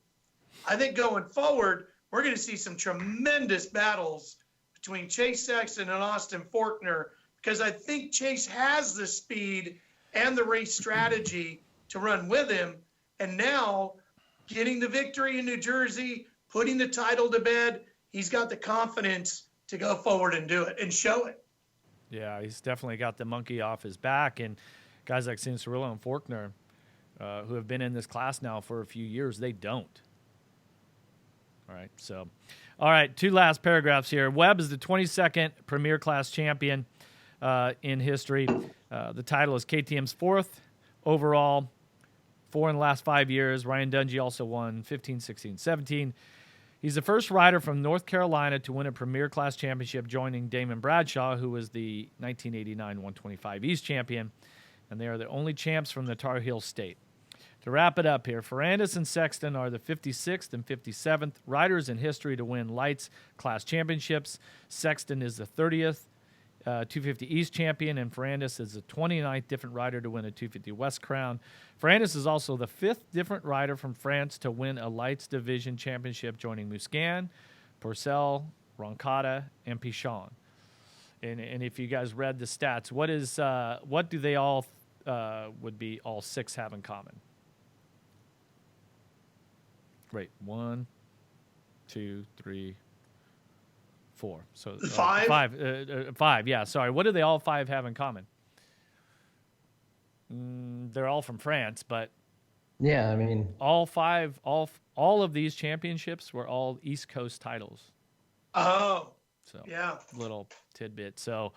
I think going forward, we're going to see some tremendous battles between Chase Sexton and Austin Faulkner, because I think Chase has the speed and the race strategy to run with him. And now, getting the victory in New Jersey, putting the title to bed, he's got the confidence to go forward and do it and show it. Yeah, he's definitely got the monkey off his back. And guys like Cianciarulo and Faulkner, who have been in this class now for a few years, they don't. All right. So, all right. 2 last paragraphs here. Webb is the 22nd Premier Class champion in history. The title is KTM's 4th overall, 4 in the last 5 years. Ryan Dungey also won 15, 16, 17. He's the first rider from North Carolina to win a Premier Class championship, joining Damon Bradshaw, who was the 1989 125 East champion, and they are the only champs from the Tar Heel State. To wrap it up here, Ferrandis and Sexton are the 56th and 57th riders in history to win Lights Class championships. Sexton is the 30th 250 East champion, and Ferrandis is the 29th different rider to win a 250 West crown. Ferrandis is also the 5th different rider from France to win a Lights Division championship, joining Musquin, Pourcel, Roncada, and Pichon. And if you guys read the stats, what do they all would be all 6 have in common? Right, 1, 2, 3, 4. So 5. 5. Yeah, sorry. What do they all 5 have in common? They're all from France, but yeah, I mean, all 5, all of these championships were all East Coast titles. Oh, so yeah, little tidbit. So.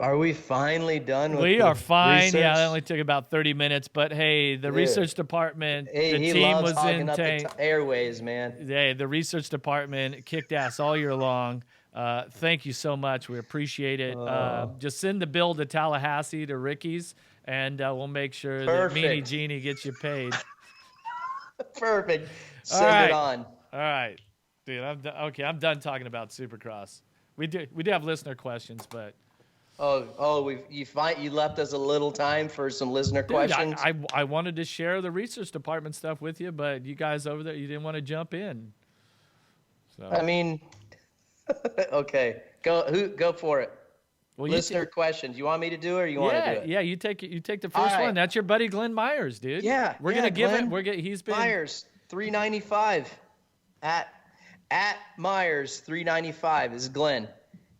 Are we finally done with We are fine. research? Yeah, it only took about 30 minutes, but hey, the research department, Hey, the he team loves was hogging in up tank. the airways, man. Hey, the research department kicked ass all year long. Thank you so much. We appreciate it. Just send the bill to Tallahassee to Ricky's, and we'll make sure that Meanie Genie gets you paid. Perfect. Send it on. All right, dude. I'm done talking about Supercross. We do have listener questions, but. You left us a little time for some listener questions. I wanted to share the research department stuff with you, but you guys over there, you didn't want to jump in. So. I mean, okay, go for it. Well, listener questions. You want me to do it, or you want to do it? Yeah, you take the first one. That's your buddy Glenn Myers, dude. Yeah, we're gonna give Glenn it. He's been Myers 395 at Myers 395 is Glenn.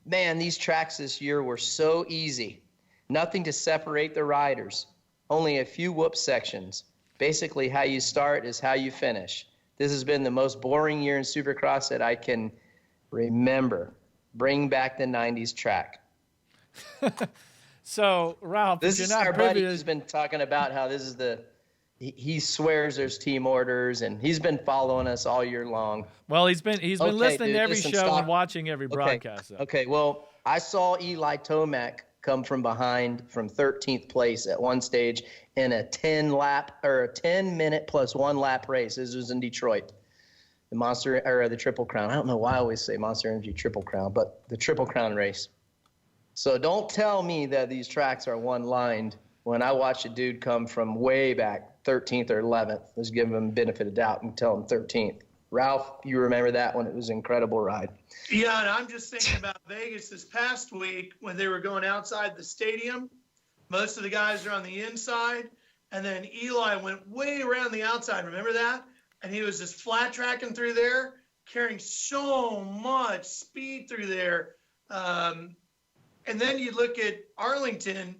Man, these tracks this year were so easy. Nothing to separate the riders. Only a few whoop sections. Basically, how you start is how you finish. This has been the most boring year in Supercross that I can remember. Bring back the 90s track. So, Ralph, this you're is not our privy buddy to... who's been talking about how this is he swears there's team orders, and he's been following us all year long. Well, he's been listening to every show and watching every broadcast. Okay, well, I saw Eli Tomac come from behind from 13th place at one stage in a 10-minute plus 1 lap race. This was in Detroit. The Triple Crown. I don't know why I always say Monster Energy Triple Crown, but the Triple Crown race. So don't tell me that these tracks are one-lined when I watch a dude come from way back, 13th or 11th. Let's give him benefit of doubt and tell him 13th. Ralph, you remember that one? It was an incredible ride. Yeah, and I'm just thinking about Vegas this past week when they were going outside the stadium. Most of the guys are on the inside, and then Eli went way around the outside. Remember that? And he was just flat tracking through there, carrying so much speed through there. And then you look at Arlington,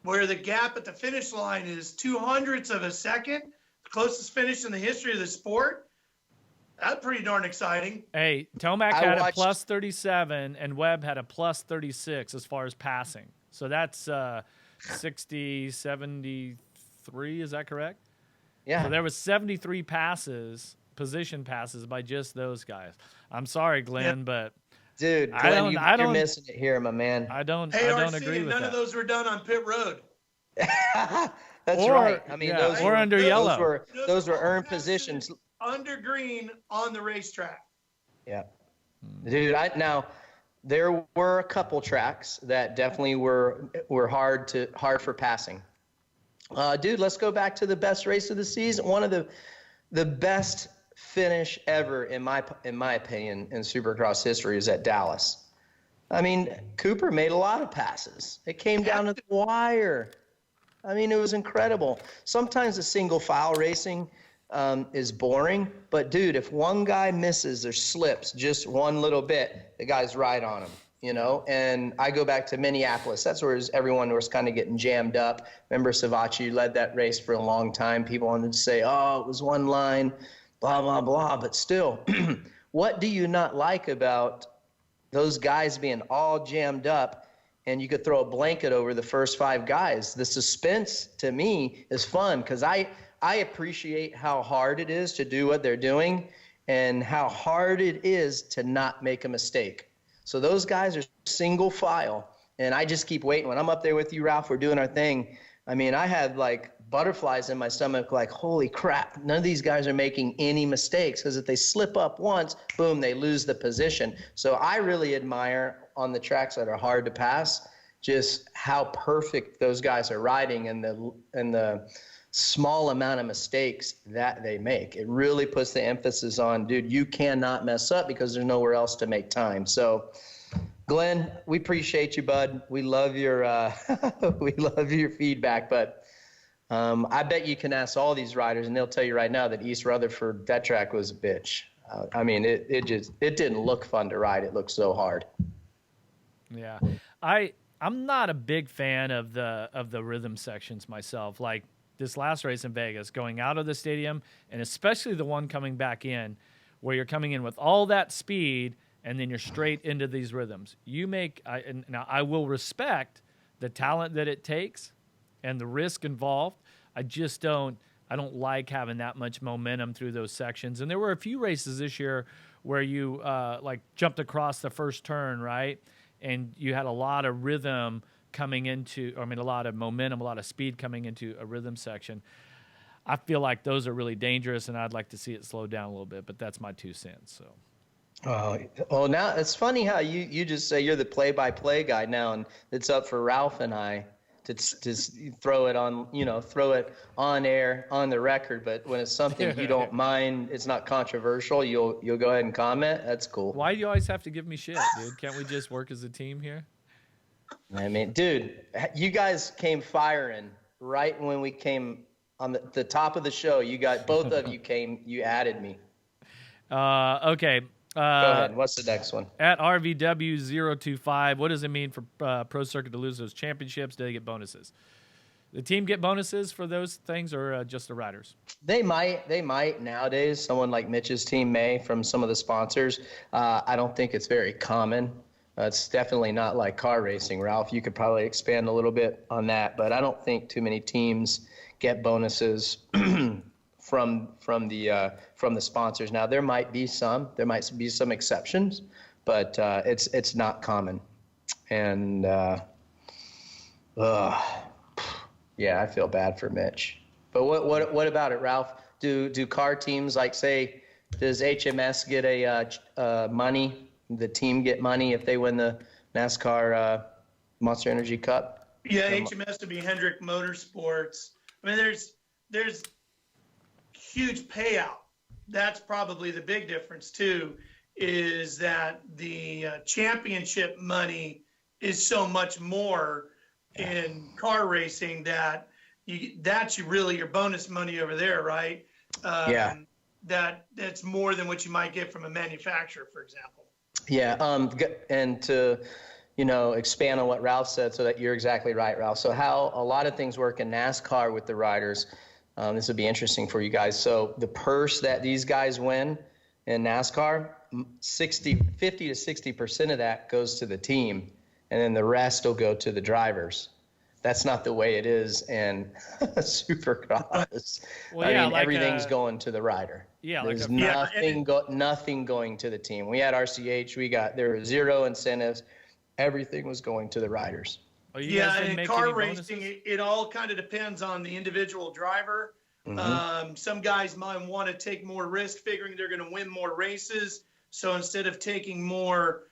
where the gap at the finish line is 0.02 of a second, the closest finish in the history of the sport. That's pretty darn exciting. Hey, Tomac had a plus 37, and Webb had a plus 36 as far as passing. So that's 60, 73, is that correct? Yeah. So there was 73 position passes by just those guys. I'm sorry, Glenn, but... Dude, Glenn, you're missing it here, my man. I don't RC, agree with that. None of those were done on pit road. That's right. I mean, those were under yellow. Those were earned positions. Under green on the racetrack. Yeah. Dude, now there were a couple tracks that definitely were hard for passing. Dude, let's go back to the best race of the season. One of the best finish ever, in my opinion, in Supercross history is at Dallas. I mean, Cooper made a lot of passes. It came down to the wire. I mean, it was incredible. Sometimes the single file racing is boring, but dude, if one guy misses or slips just one little bit, the guy's right on him, you know? And I go back to Minneapolis. That's where everyone was kind of getting jammed up. Remember, Savacci led that race for a long time. People wanted to say, oh, it was one line, blah, blah, blah. But still, what do you not like about those guys being all jammed up and you could throw a blanket over the first 5 guys? The suspense to me is fun because I appreciate how hard it is to do what they're doing and how hard it is to not make a mistake. So those guys are single file, and I just keep waiting. When I'm up there with you, Ralph, we're doing our thing. I mean, I had like butterflies in my stomach, like, holy crap, none of these guys are making any mistakes, because if they slip up once, boom, they lose the position. So I really admire on the tracks that are hard to pass just how perfect those guys are riding and the small amount of mistakes that they make. It really puts the emphasis on, dude, you cannot mess up because there's nowhere else to make time. So Glenn, we appreciate you, bud. We love your we love your feedback, but I bet you can ask all these riders and they'll tell you right now that East Rutherford, that track was a bitch. I mean, it didn't look fun to ride. It looked so hard. Yeah. I'm not a big fan of the rhythm sections myself. Like this last race in Vegas, going out of the stadium, and especially the one coming back in, where you're coming in with all that speed and then you're straight into these rhythms. Now I will respect the talent that it takes and the risk involved. I don't like having that much momentum through those sections. And there were a few races this year where you like jumped across the first turn, right? And you had a lot of rhythm coming into, a lot of momentum, a lot of speed coming into a rhythm section. I feel like those are really dangerous, and I'd like to see it slow down a little bit, but that's my 2 cents. So. Oh, now it's funny how you just say you're the play-by-play guy now, and it's up for Ralph and I to throw it on air, on the record. But when it's something you don't mind, it's not controversial, you'll go ahead and comment. That's cool. Why do you always have to give me shit, dude? Can't we just work as a team here? I mean, dude, you guys came firing right when we came on the top of the show. You got both of you came. You added me. Okay. Go ahead. What's the next one? At RVW025, what does it mean for Pro Circuit to lose those championships? Do they get bonuses? The team get bonuses for those things, or just the riders? They might nowadays. Someone like Mitch's team may, from some of the sponsors. I don't think it's very common. It's definitely not like car racing, Ralph. You could probably expand a little bit on that, but I don't think too many teams get bonuses from the sponsors. Now there might be some exceptions, but it's not common. And yeah, I feel bad for Mitch. But what about it, Ralph? Do car teams, like, say, does HMS get a money? The team get money if they win the NASCAR Monster Energy Cup? Yeah, HMS would be Hendrick Motorsports. I mean, there's huge payout. That's probably the big difference too, is that the championship money is so much more in car racing that's really your bonus money over there, right? That's more than what you might get from a manufacturer, for example. Yeah, and to expand on what Ralph said, so that you're exactly right, Ralph. So how a lot of things work in NASCAR with the riders. This would be interesting for you guys. So the purse that these guys win in NASCAR, 50 to 60% of that goes to the team, and then the rest will go to the drivers. That's not the way it is in Supercross. Well, I mean, everything's going to the rider. Yeah, there's nothing going to the team. We had RCH. There were zero incentives. Everything was going to the riders. Yeah, and in car racing, it all kind of depends on the individual driver. Mm-hmm. Some guys might want to take more risk, figuring they're going to win more races. So instead of taking more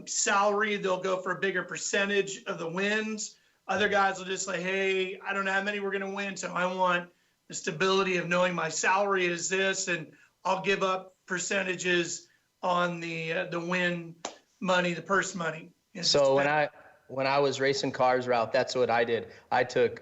salary, they'll go for a bigger percentage of the wins. Other guys will just say, hey, I don't know how many we're going to win, so I want the stability of knowing my salary is this, and I'll give up percentages on the win money, the purse money. So when I was racing cars, Ralph, that's what I did. I took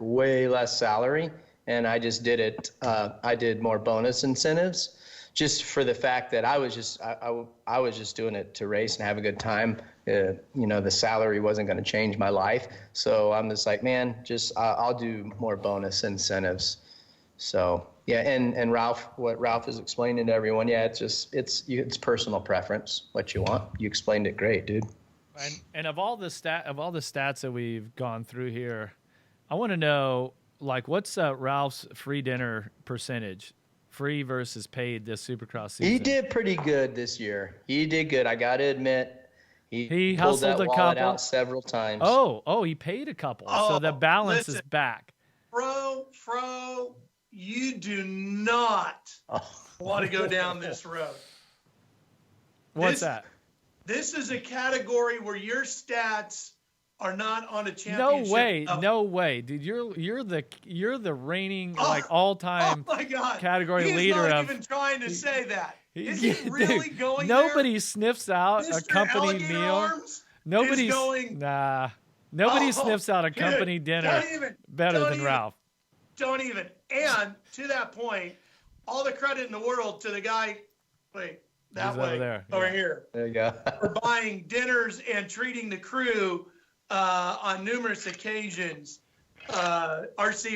way less salary, and I just did it. I did more bonus incentives, just for the fact that I was just doing it to race and have a good time. The salary wasn't going to change my life, so I'm just like, man, I'll do more bonus incentives. So Yeah, and Ralph, what Ralph is explaining to everyone, yeah, it's personal preference, what you want. You explained it great, dude. And of all the stats that we've gone through here, I want to know, like, what's Ralph's free dinner percentage, free versus paid this Supercross season? He did pretty good this year. He did good. I got to admit, he pulled that wallet out several times. Oh, he paid a couple, so the balance is back. Fro, you do not want to go down this road. What's that? This is a category where your stats are not on a championship. No way, dude. You're the reigning all-time category leader. He's not even trying to say that. Is he really going Nobody there? sniffs out Mr. a company Alligator meal. Arms Nobody sniffs out a dude, company dinner better than Ralph. Don't even. And to that point, all the credit in the world to the guy. Wait. That way, over here. There you go. For buying dinners and treating the crew on numerous occasions. RC,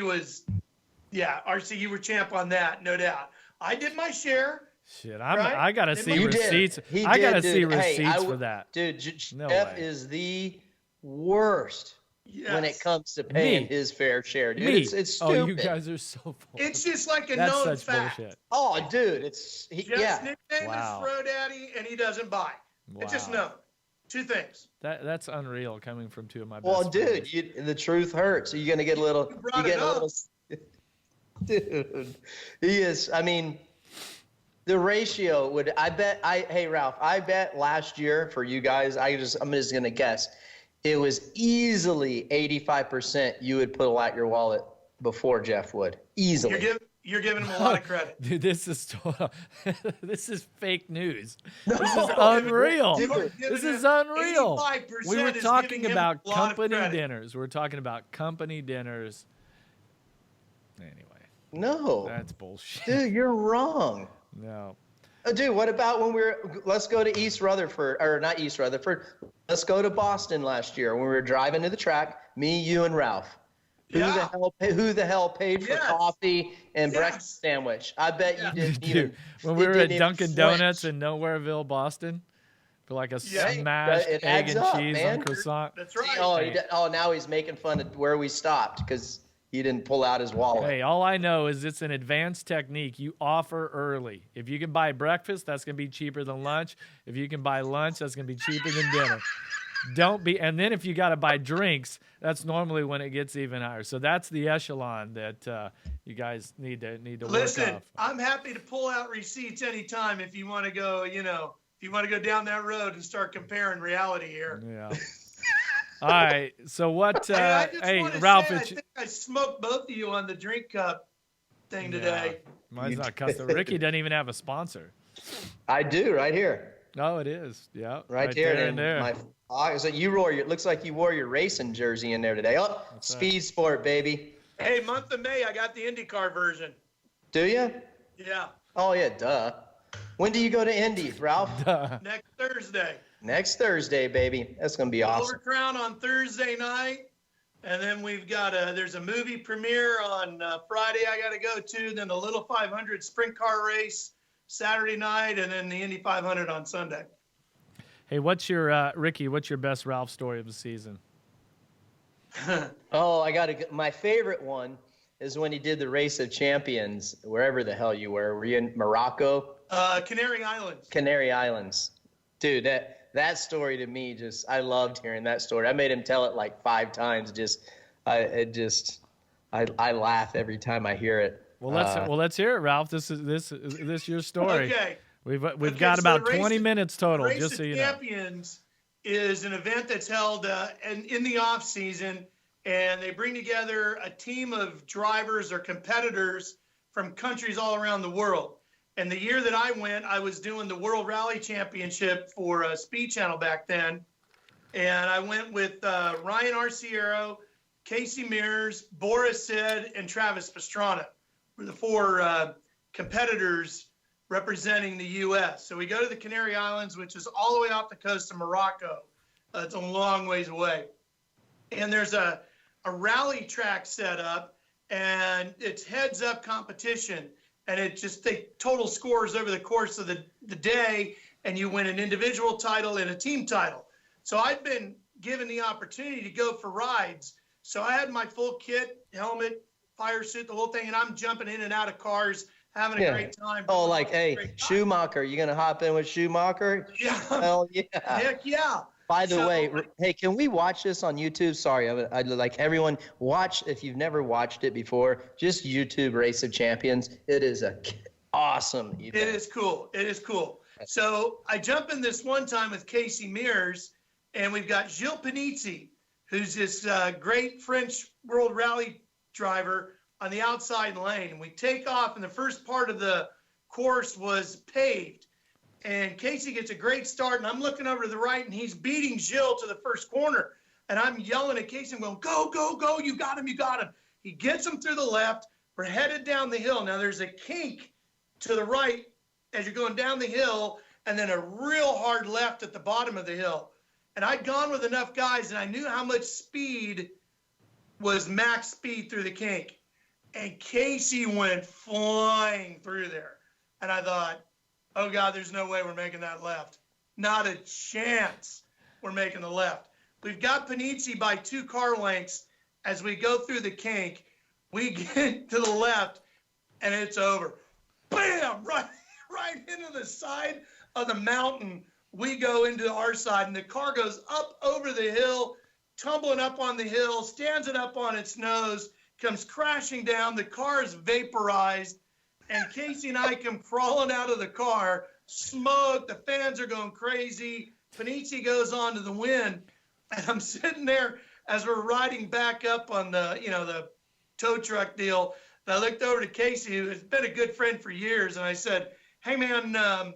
you were champ on that, no doubt. I did my share. Shit, I gotta see receipts. I gotta see receipts for that. Dude, Jeff is the worst when it comes to paying his fair share, dude. It's stupid. Oh, you guys are so full. It's just like a known fact. Bullshit. Oh, dude, Jeff's nickname is Fro Daddy, and he doesn't buy. Wow. It's just known. Two things. That's unreal coming from two of my best friends. Dude, the truth hurts. So you're gonna get a little. Dude, he is. I mean, the ratio would. Hey Ralph, I bet last year for you guys, I'm just gonna guess. It was easily 85% you would pull out your wallet before Jeff would. Easily. You're giving him a lot of credit. Dude, this is fake news. This is unreal. This is unreal. We were talking about company dinners. We're talking about company dinners. Anyway. No. That's bullshit. Dude, you're wrong. No. Dude, what about when let's go to East Rutherford, or not East Rutherford, let's go to Boston last year when we were driving to the track, me, you, and Ralph. Who the hell paid for coffee and breakfast sandwich? I bet you didn't even. When we were at Dunkin' Donuts in Nowhereville, Boston, for like a smashed egg and cheese on croissant. That's right. Now he's making fun of where we stopped because he didn't pull out his wallet. Hey, all I know is it's an advanced technique. You offer early. If you can buy breakfast, that's going to be cheaper than lunch. If you can buy lunch, that's going to be cheaper than dinner. And then if you got to buy drinks, that's normally when it gets even higher. So that's the echelon that you guys need to work off. Listen, I'm happy to pull out receipts anytime if you want to go, if you want to go down that road and start comparing reality here. Yeah. All right. So what? Hey, Ralph, I think I smoked both of you on the drink cup thing today. Mine's not custom. Ricky doesn't even have a sponsor. I do right here. Oh, it is. Yeah. Right there and there. So it looks like you wore your racing jersey in there today. Oh, that's Speed Sport, baby. Hey, month of May, I got the IndyCar version. Do you? Yeah. Oh yeah, duh. When do you go to Indy, Ralph? Next Thursday. Next Thursday, baby. That's going to be awesome. Silver Crown on Thursday night. And then we've got there's a movie premiere on Friday I got to go to. Then the Little 500 sprint car race Saturday night. And then the Indy 500 on Sunday. Hey, Ricky, what's your best Ralph story of the season? My favorite one is when he did the Race of Champions, wherever the hell you were. Were you in Morocco? Canary Islands. Canary Islands. Dude, that story to me, I loved hearing that story. I made him tell it like 5 times. I laugh every time I hear it. Well, let's hear it, Ralph. This is your story. Okay. We've got about 20 minutes total. Just so you know. Race of Champions is an event that's held in the off season, and they bring together a team of drivers or competitors from countries all around the world. And the year that I went, I was doing the World Rally Championship for Speed Channel back then. And I went with Ryan Arciero, Casey Mears, Boris Sid, and Travis Pastrana were the 4 competitors representing the U.S. So we go to the Canary Islands, which is all the way off the coast of Morocco. It's a long ways away. And there's a rally track set up, and it's heads-up competition. and they total scores over the course of the day, and you win an individual title and a team title. So I'd been given the opportunity to go for rides. So I had my full kit, helmet, fire suit, the whole thing, and I'm jumping in and out of cars, having a great time. Oh, like, hey, Schumacher, you going to hop in with Schumacher? Yeah. Hell yeah. Heck yeah. By the way, hey, can we watch this on YouTube? Sorry, I'd like everyone watch, if you've never watched it before, just YouTube Race of Champions. It is a awesome event. It is cool. It is cool. So I jump in this one time with Casey Mears, and we've got Gilles Panizzi, who's this great French World Rally driver on the outside lane. We take off, and the first part of the course was paved. And Casey gets a great start, and I'm looking over to the right, and he's beating Gilles to the first corner. And I'm yelling at Casey, I'm going, go, go, go, you got him, you got him. He gets him through the left. We're headed down the hill. Now, there's a kink to the right as you're going down the hill, and then a real hard left at the bottom of the hill. And I'd gone with enough guys, and I knew how much speed was max speed through the kink. And Casey went flying through there. And I thought, oh, God, there's no way we're making that left. Not a chance we're making the left. We've got Panizzi by 2 car lengths as we go through the kink. We get to the left, and it's over. Bam! Right into the side of the mountain. We go into our side, and the car goes up over the hill, tumbling up on the hill, stands it up on its nose, comes crashing down. The car is vaporized, and Casey and I come crawling out of the car, smoke. The fans are going crazy. Panizzi goes on to the win, and I'm sitting there as we're riding back up on the tow truck deal. And I looked over to Casey, who has been a good friend for years, and I said, hey, man,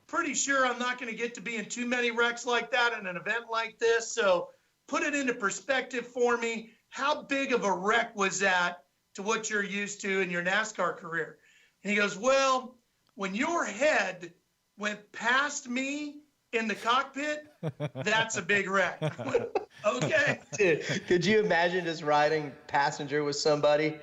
pretty sure I'm not going to get to be in too many wrecks like that in an event like this. So put it into perspective for me. How big of a wreck was that to what you're used to in your NASCAR career? And he goes, well, when your head went past me in the cockpit, that's a big wreck. I went, okay. Dude, could you imagine just riding passenger with somebody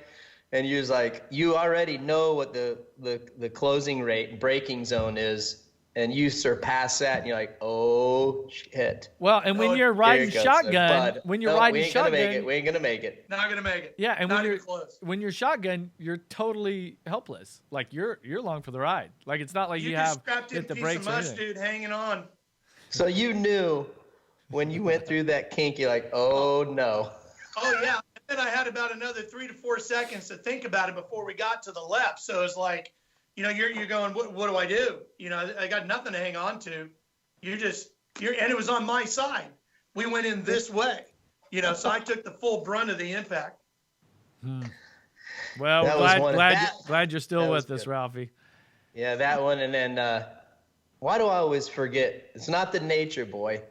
and you was like, you already know what the closing rate, braking zone is, and you surpass that, and you're like, oh, shit. Well, and when you're riding shotgun, we ain't gonna make it. Not gonna make it. Yeah, and not when you're shotgun, you're totally helpless. Like you're along for the ride. Like it's not like you have hit the brakes or anything. Dude, hanging on. So you knew when you went through that kink, you're like, oh no. Oh yeah. And then I had about another 3 to 4 seconds to think about it before we got to the left. So it's like, you're going, what do I do? I got nothing to hang on to. And it was on my side. We went in this way, so I took the full brunt of the impact. Well, glad you're still with us, Ralphie. Yeah, that one. And then, why do I always forget? It's not the Nature Boy.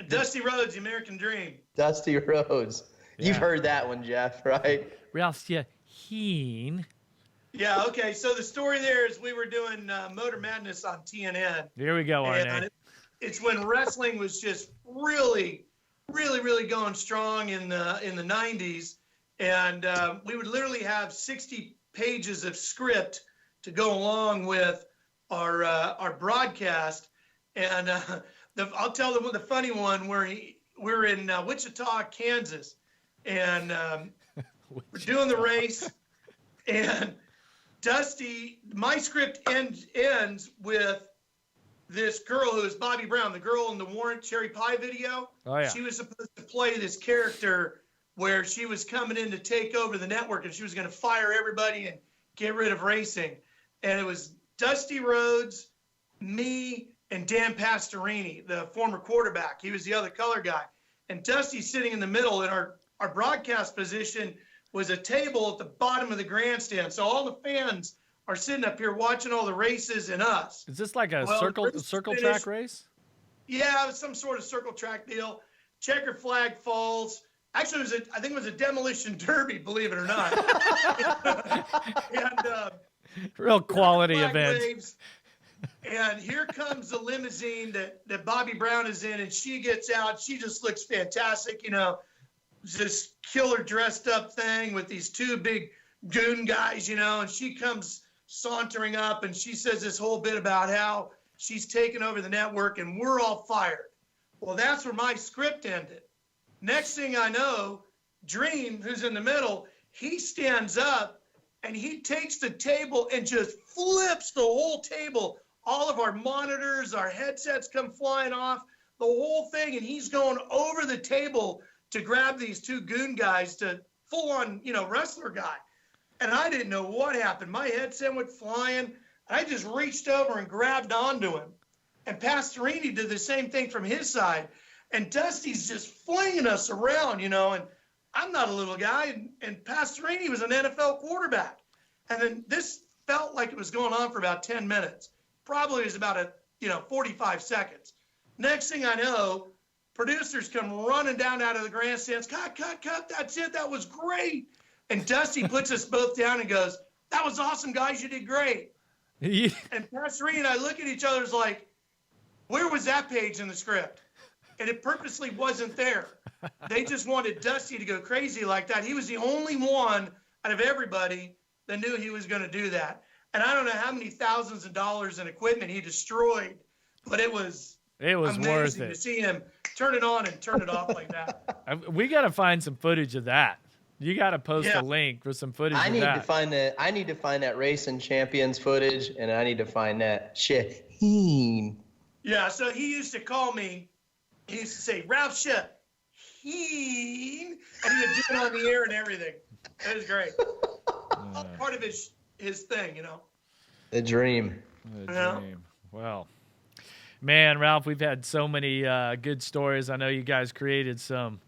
Dusty Rhodes, the American Dream. Dusty Rhodes. Yeah. You've heard that one, Jeff, right? Ralph Sheheen. Yeah, okay. So the story there is we were doing Motor Madness on TNN. Here we go, Arne. It's when wrestling was just really, really, really going strong in the 90s. And we would literally have 60 pages of script to go along with our broadcast. And I'll tell them the funny one where we're in Wichita, Kansas. And we're doing the race. And Dusty, my script ends with this girl who is Bobby Brown, the girl in the Warrant Cherry Pie video. Oh, yeah. She was supposed to play this character where she was coming in to take over the network, and she was going to fire everybody and get rid of racing. And it was Dusty Rhodes, me, and Dan Pastorini, the former quarterback. He was the other color guy. And Dusty's sitting in the middle, and our broadcast position was a table at the bottom of the grandstand. So all the fans are sitting up here watching all the races and us. Is this like a circle track race? Yeah, it was some sort of circle track deal. Checker flag falls. Actually, I think it was a demolition derby, believe it or not. And real quality event. Waves, and here comes the limousine that Bobby Brown is in, and she gets out. She just looks fantastic, this killer dressed up thing with these 2 big goon guys, and she comes sauntering up, and she says this whole bit about how she's taken over the network and we're all fired. Well, that's where my script ended. Next thing I know, Dream, who's in the middle, he stands up and he takes the table and just flips the whole table. All of our monitors, our headsets come flying off, the whole thing, and he's going over the table to grab these two goon guys to full-on, wrestler guy. And I didn't know what happened. My headset went flying. I just reached over and grabbed onto him. And Pastorini did the same thing from his side. And Dusty's just flinging us around, and I'm not a little guy. And Pastorini was an NFL quarterback. And then this felt like it was going on for about 10 minutes. Probably was about 45 seconds. Next thing I know, producers come running down out of the grandstands. Cut, that's it. That was great. And Dusty puts us both down and goes, that was awesome, guys. You did great. And Pastorini and I look at each other like, where was that page in the script? And it purposely wasn't there. They just wanted Dusty to go crazy like that. He was the only one out of everybody that knew he was going to do that. And I don't know how many thousands of dollars in equipment he destroyed, but it was amazing worth it to see him turn it on and turn it off like that. We got to find some footage of that. You got to post a link for some footage. I need to find that Racing Champions footage, and I need to find that Sheheen. Yeah, so he used to call me. He used to say Ralph Sheheen, and he would do it on the air and everything. It was great. Part of his thing, The dream. The dream. Well, man, Ralph, we've had so many good stories. I know you guys created some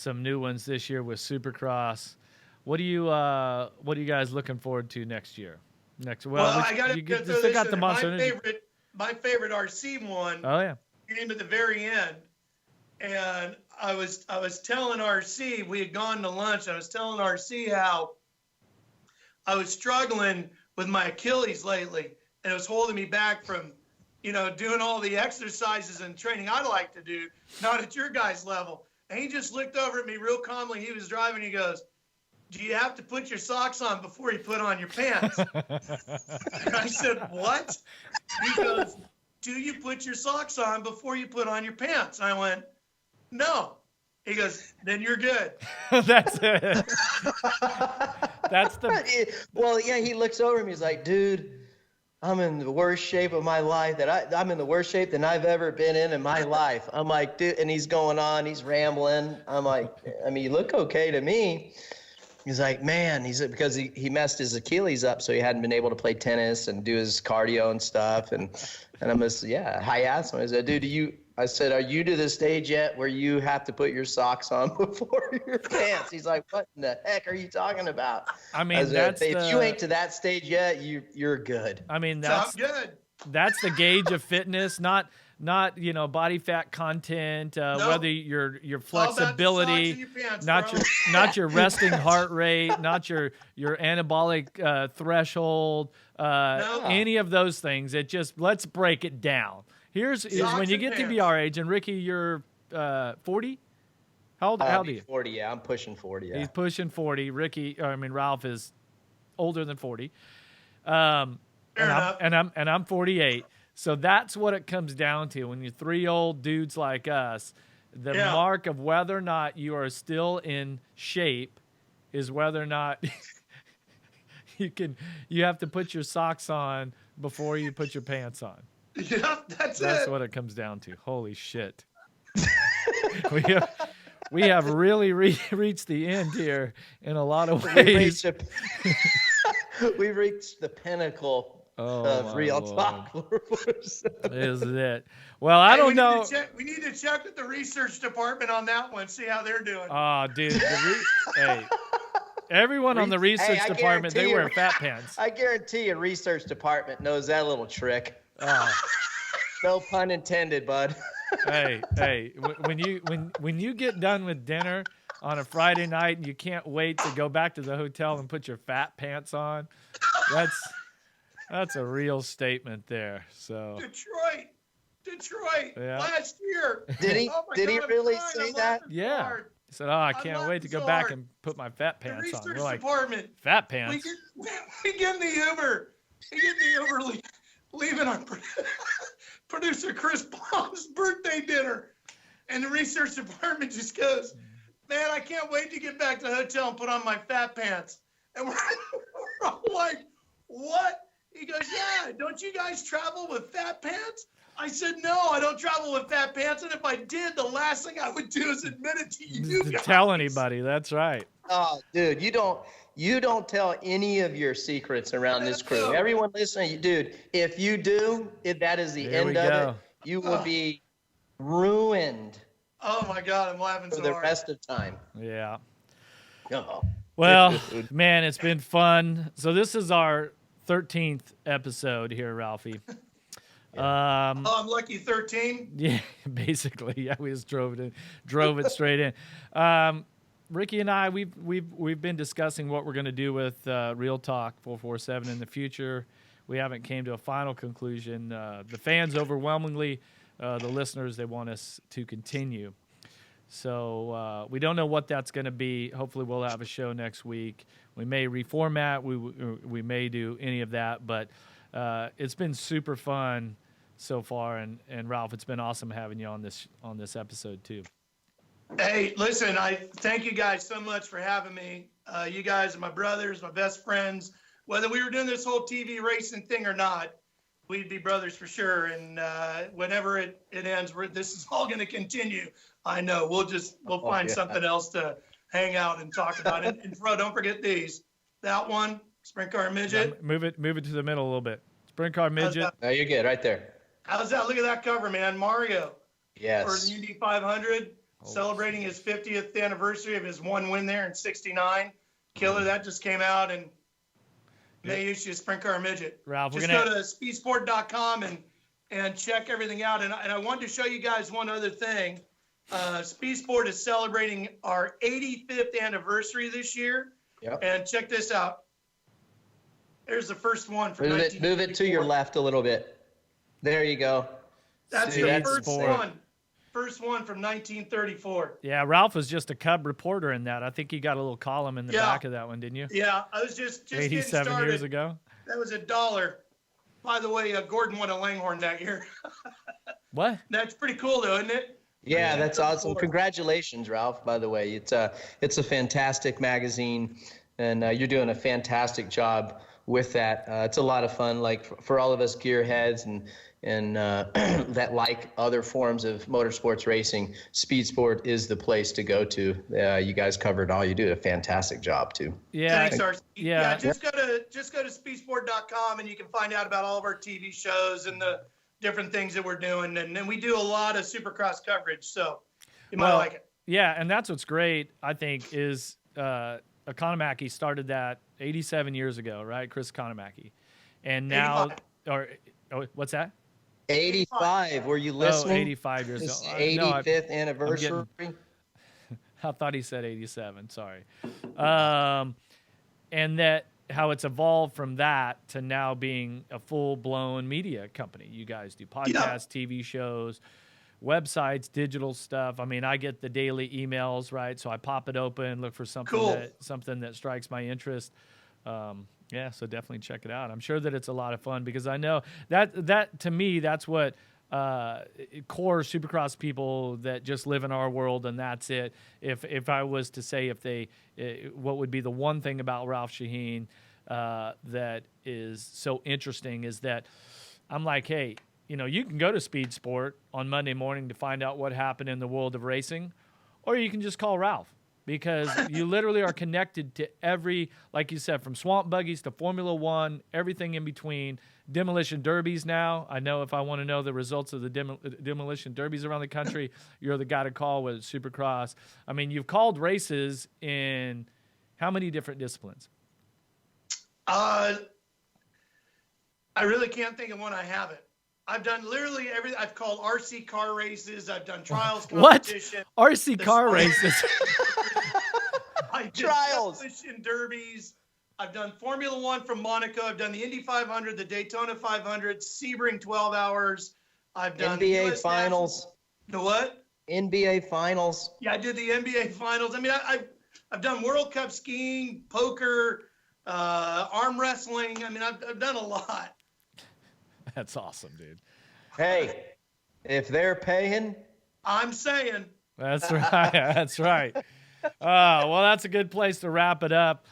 new ones this year with Supercross. What are you guys looking forward to next year? I got to still got the Monster. My favorite RC one. Oh yeah. Came to the very end, and I was telling RC, we had gone to lunch. I was telling RC how I was struggling with my Achilles lately, and it was holding me back from, doing all the exercises and training I'd like to do, not at your guys' level. And he just looked over at me real calmly. He was driving. He goes, do you have to put your socks on before you put on your pants? And I said, what? He goes, do you put your socks on before you put on your pants? I went, no. He goes, then you're good. That's it. That's the. Well, yeah, he looks over at me. He's like, dude, I'm in the worst shape of my life I'm in the worst shape than I've ever been in my life. I'm like, dude, and he's going on, he's rambling. I'm like, you look okay to me. He's like, man, because he messed his Achilles up, so he hadn't been able to play tennis and do his cardio and stuff. And I'm just, I asked him, I said, dude, I said, are you to the stage yet where you have to put your socks on before your pants? He's like, what in the heck are you talking about? I said, if you ain't to that stage yet, you're good. That's good. That's the gauge of fitness, not body fat content, whether your flexibility, not your resting heart rate, not your anabolic threshold, any of those things. It just, let's break it down. Here's when you get to be our age, and Ricky, you're 40. How old are you? 40. Yeah, I'm pushing 40. Yeah. He's pushing 40. Ralph is older than 40. And I'm 48. So that's what it comes down to. When you're three old dudes like us, the mark of whether or not you are still in shape is whether or not you have to put your socks on before you put your pants on. Yeah, that's what it comes down to. Holy shit. We have really reached the end here in a lot of ways. We've reached the pinnacle of real talk. Isn't it? Well, I don't know. We need to check with the research department on that one, see how they're doing. Oh, dude. Everyone on the research department, they wear fat pants. I guarantee you, research department knows that little trick. No pun intended, bud. Hey, when you get done with dinner on a Friday night and you can't wait to go back to the hotel and put your fat pants on, that's a real statement there. So Detroit, last year. Did he really say that? Yeah. He said, I can't wait to go back and put my fat pants on. We're like, department. Fat pants? We give him the Uber He gets me over leaving our producer Chris Baum's birthday dinner. And the research department just goes, man, I can't wait to get back to the hotel and put on my fat pants. And we're all like, what? He goes, yeah, don't you guys travel with fat pants? I said, no, I don't travel with fat pants. And if I did, the last thing I would do is admit it to you guys. Tell anybody. That's right. Oh, dude, you don't tell any of your secrets around this crew. Everyone listening, dude, if you do, that is the end of it. You will be ruined. Oh my God, I'm laughing so hard. For the rest of time. Yeah. Oh. Well, man, it's been fun. So this is our 13th episode here, Ralphie. I'm lucky 13. Yeah, basically. Yeah, we just drove it straight in. Ricky and I, we've been discussing what we're going to do with Real Talk 447 in the future. We haven't came to a final conclusion. The fans overwhelmingly, the listeners, they want us to continue. So we don't know what that's going to be. Hopefully we'll have a show next week. We may reformat. We may do any of that. But it's been super fun so far. And Ralph, it's been awesome having you on this episode too. Hey, listen, I thank you guys so much for having me. You guys are my brothers, my best friends. Whether we were doing this whole TV racing thing or not, we'd be brothers for sure. And whenever it ends, this is all going to continue. I know. We'll find something else to hang out and talk about. And Fro, don't forget these. That one, Sprint Car Midget. Yeah, move it to the middle a little bit. Sprint Car Midget. No, you're good right there. How's that? Look at that cover, man. Mario. Yes. For the Indy 500, celebrating his 50th anniversary of his one win there in '69. Killer, that just came out, and may issue a Sprint Car Midget. Ralph, just go to speedsport.com and check everything out. And I wanted to show you guys one other thing. Speed Sport is celebrating our 85th anniversary this year. Yep. And check this out. There's the first one from Move it to your left a little bit. There you go. That's the first one. First one from 1934. Yeah, Ralph was just a Cub reporter in that. I think he got a little column in the back of that one, didn't you? Yeah, I was just 87 years ago. That was $1. By the way, Gordon won a Langhorne that year. What? That's pretty cool, though, isn't it? Yeah, that's awesome. Congratulations, Ralph, by the way. It's a fantastic magazine, and you're doing a fantastic job with that. It's a lot of fun, like for all of us gearheads and that like other forms of motorsports racing. Speed Sport is the place to go to. You guys covered all. You do a fantastic job too. Yeah. Thanks, RC. Yeah. Just go to speedsport.com and you can find out about all of our TV shows and the different things that we're doing. And then we do a lot of Supercross coverage, so you might like it. Yeah, and that's what's great, I think, is Economaki started that 87 years ago, right? Chris Economaki. And now, 85. What's that? 85. Were you listening? 85 years ago. 85th anniversary. I thought he said 87. Sorry. And that how it's evolved from that to now being a full-blown media company. You guys do podcasts, TV shows, websites, digital stuff. I mean, I get the daily emails, right? So I pop it open, look for something that strikes my interest. Yeah, so definitely check it out. I'm sure that it's a lot of fun because I know that to me, that's what core Supercross people that just live in our world and that's it. If I was to say what would be the one thing about Ralph Sheheen that is so interesting is that I'm like, hey, you can go to Speed Sport on Monday morning to find out what happened in the world of racing, or you can just call Ralph. Because you literally are connected to every, like you said, from swamp buggies to Formula One, everything in between. Demolition derbies now. I know if I want to know the results of the demolition derbies around the country, you're the guy to call with Supercross. I mean, you've called races in how many different disciplines? I really can't think of one I haven't. I've done literally everything. I've called RC car races. I've done trials competition. What? RC car races? I did trials. Demolition derbies. I've done Formula One from Monaco. I've done the Indy 500, the Daytona 500, Sebring 12 hours. I've done NBA Finals. The what? NBA Finals. Yeah, I did the NBA Finals. I mean, I've done World Cup skiing, poker, arm wrestling. I mean, I've done a lot. That's awesome, dude. Hey, if they're paying, I'm saying. That's right. That's right. Well, that's a good place to wrap it up.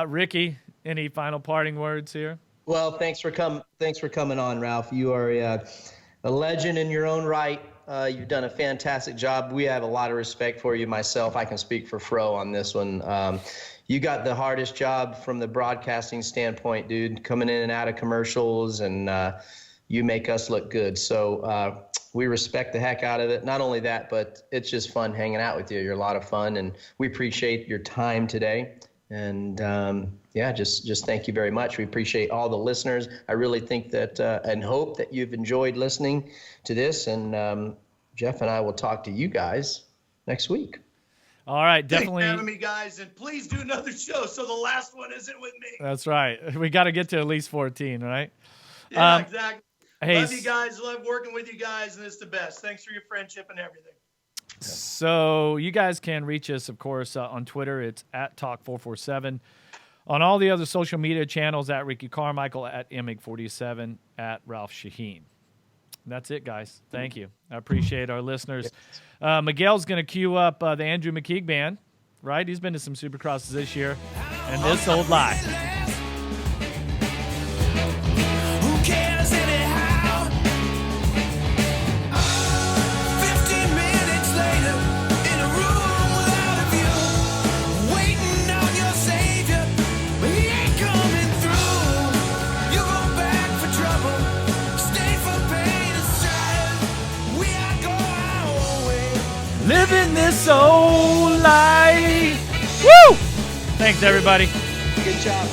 Ricky, any final parting words here? Well, thanks for coming on, Ralph. You are a legend in your own right. You've done a fantastic job. We have a lot of respect for you. Myself, I can speak for Fro on this one. You got the hardest job from the broadcasting standpoint, dude, coming in and out of commercials, and you make us look good. So we respect the heck out of it. Not only that, but it's just fun hanging out with you. You're a lot of fun, and we appreciate your time today. And just thank you very much. We appreciate all the listeners. I really think that and hope that you've enjoyed listening to this. And Jeff and I will talk to you guys next week. All right, definitely. Thanks for having me, guys, and please do another show so the last one isn't with me. That's right. We got to get to at least 14, right? Yeah, exactly. Hey, love you guys. Love working with you guys, and it's the best. Thanks for your friendship and everything. So you guys can reach us, of course, on Twitter. It's @Talk447. On all the other social media channels, @Ricky Carmichael, @Emig47, @Ralph Sheheen. That's it, guys. Thank you. I appreciate our listeners. Miguel's going to cue up the Andrew McKeague Band, right? He's been to some Supercrosses this year. And This Old Lie. Who cares anyhow? 15 minutes later, in a room without a view, waiting on your savior, but he ain't coming through. You go back for trouble, stay for pain and strife. We are going our own way. Living this old life. Woo! Thanks, everybody. Good job.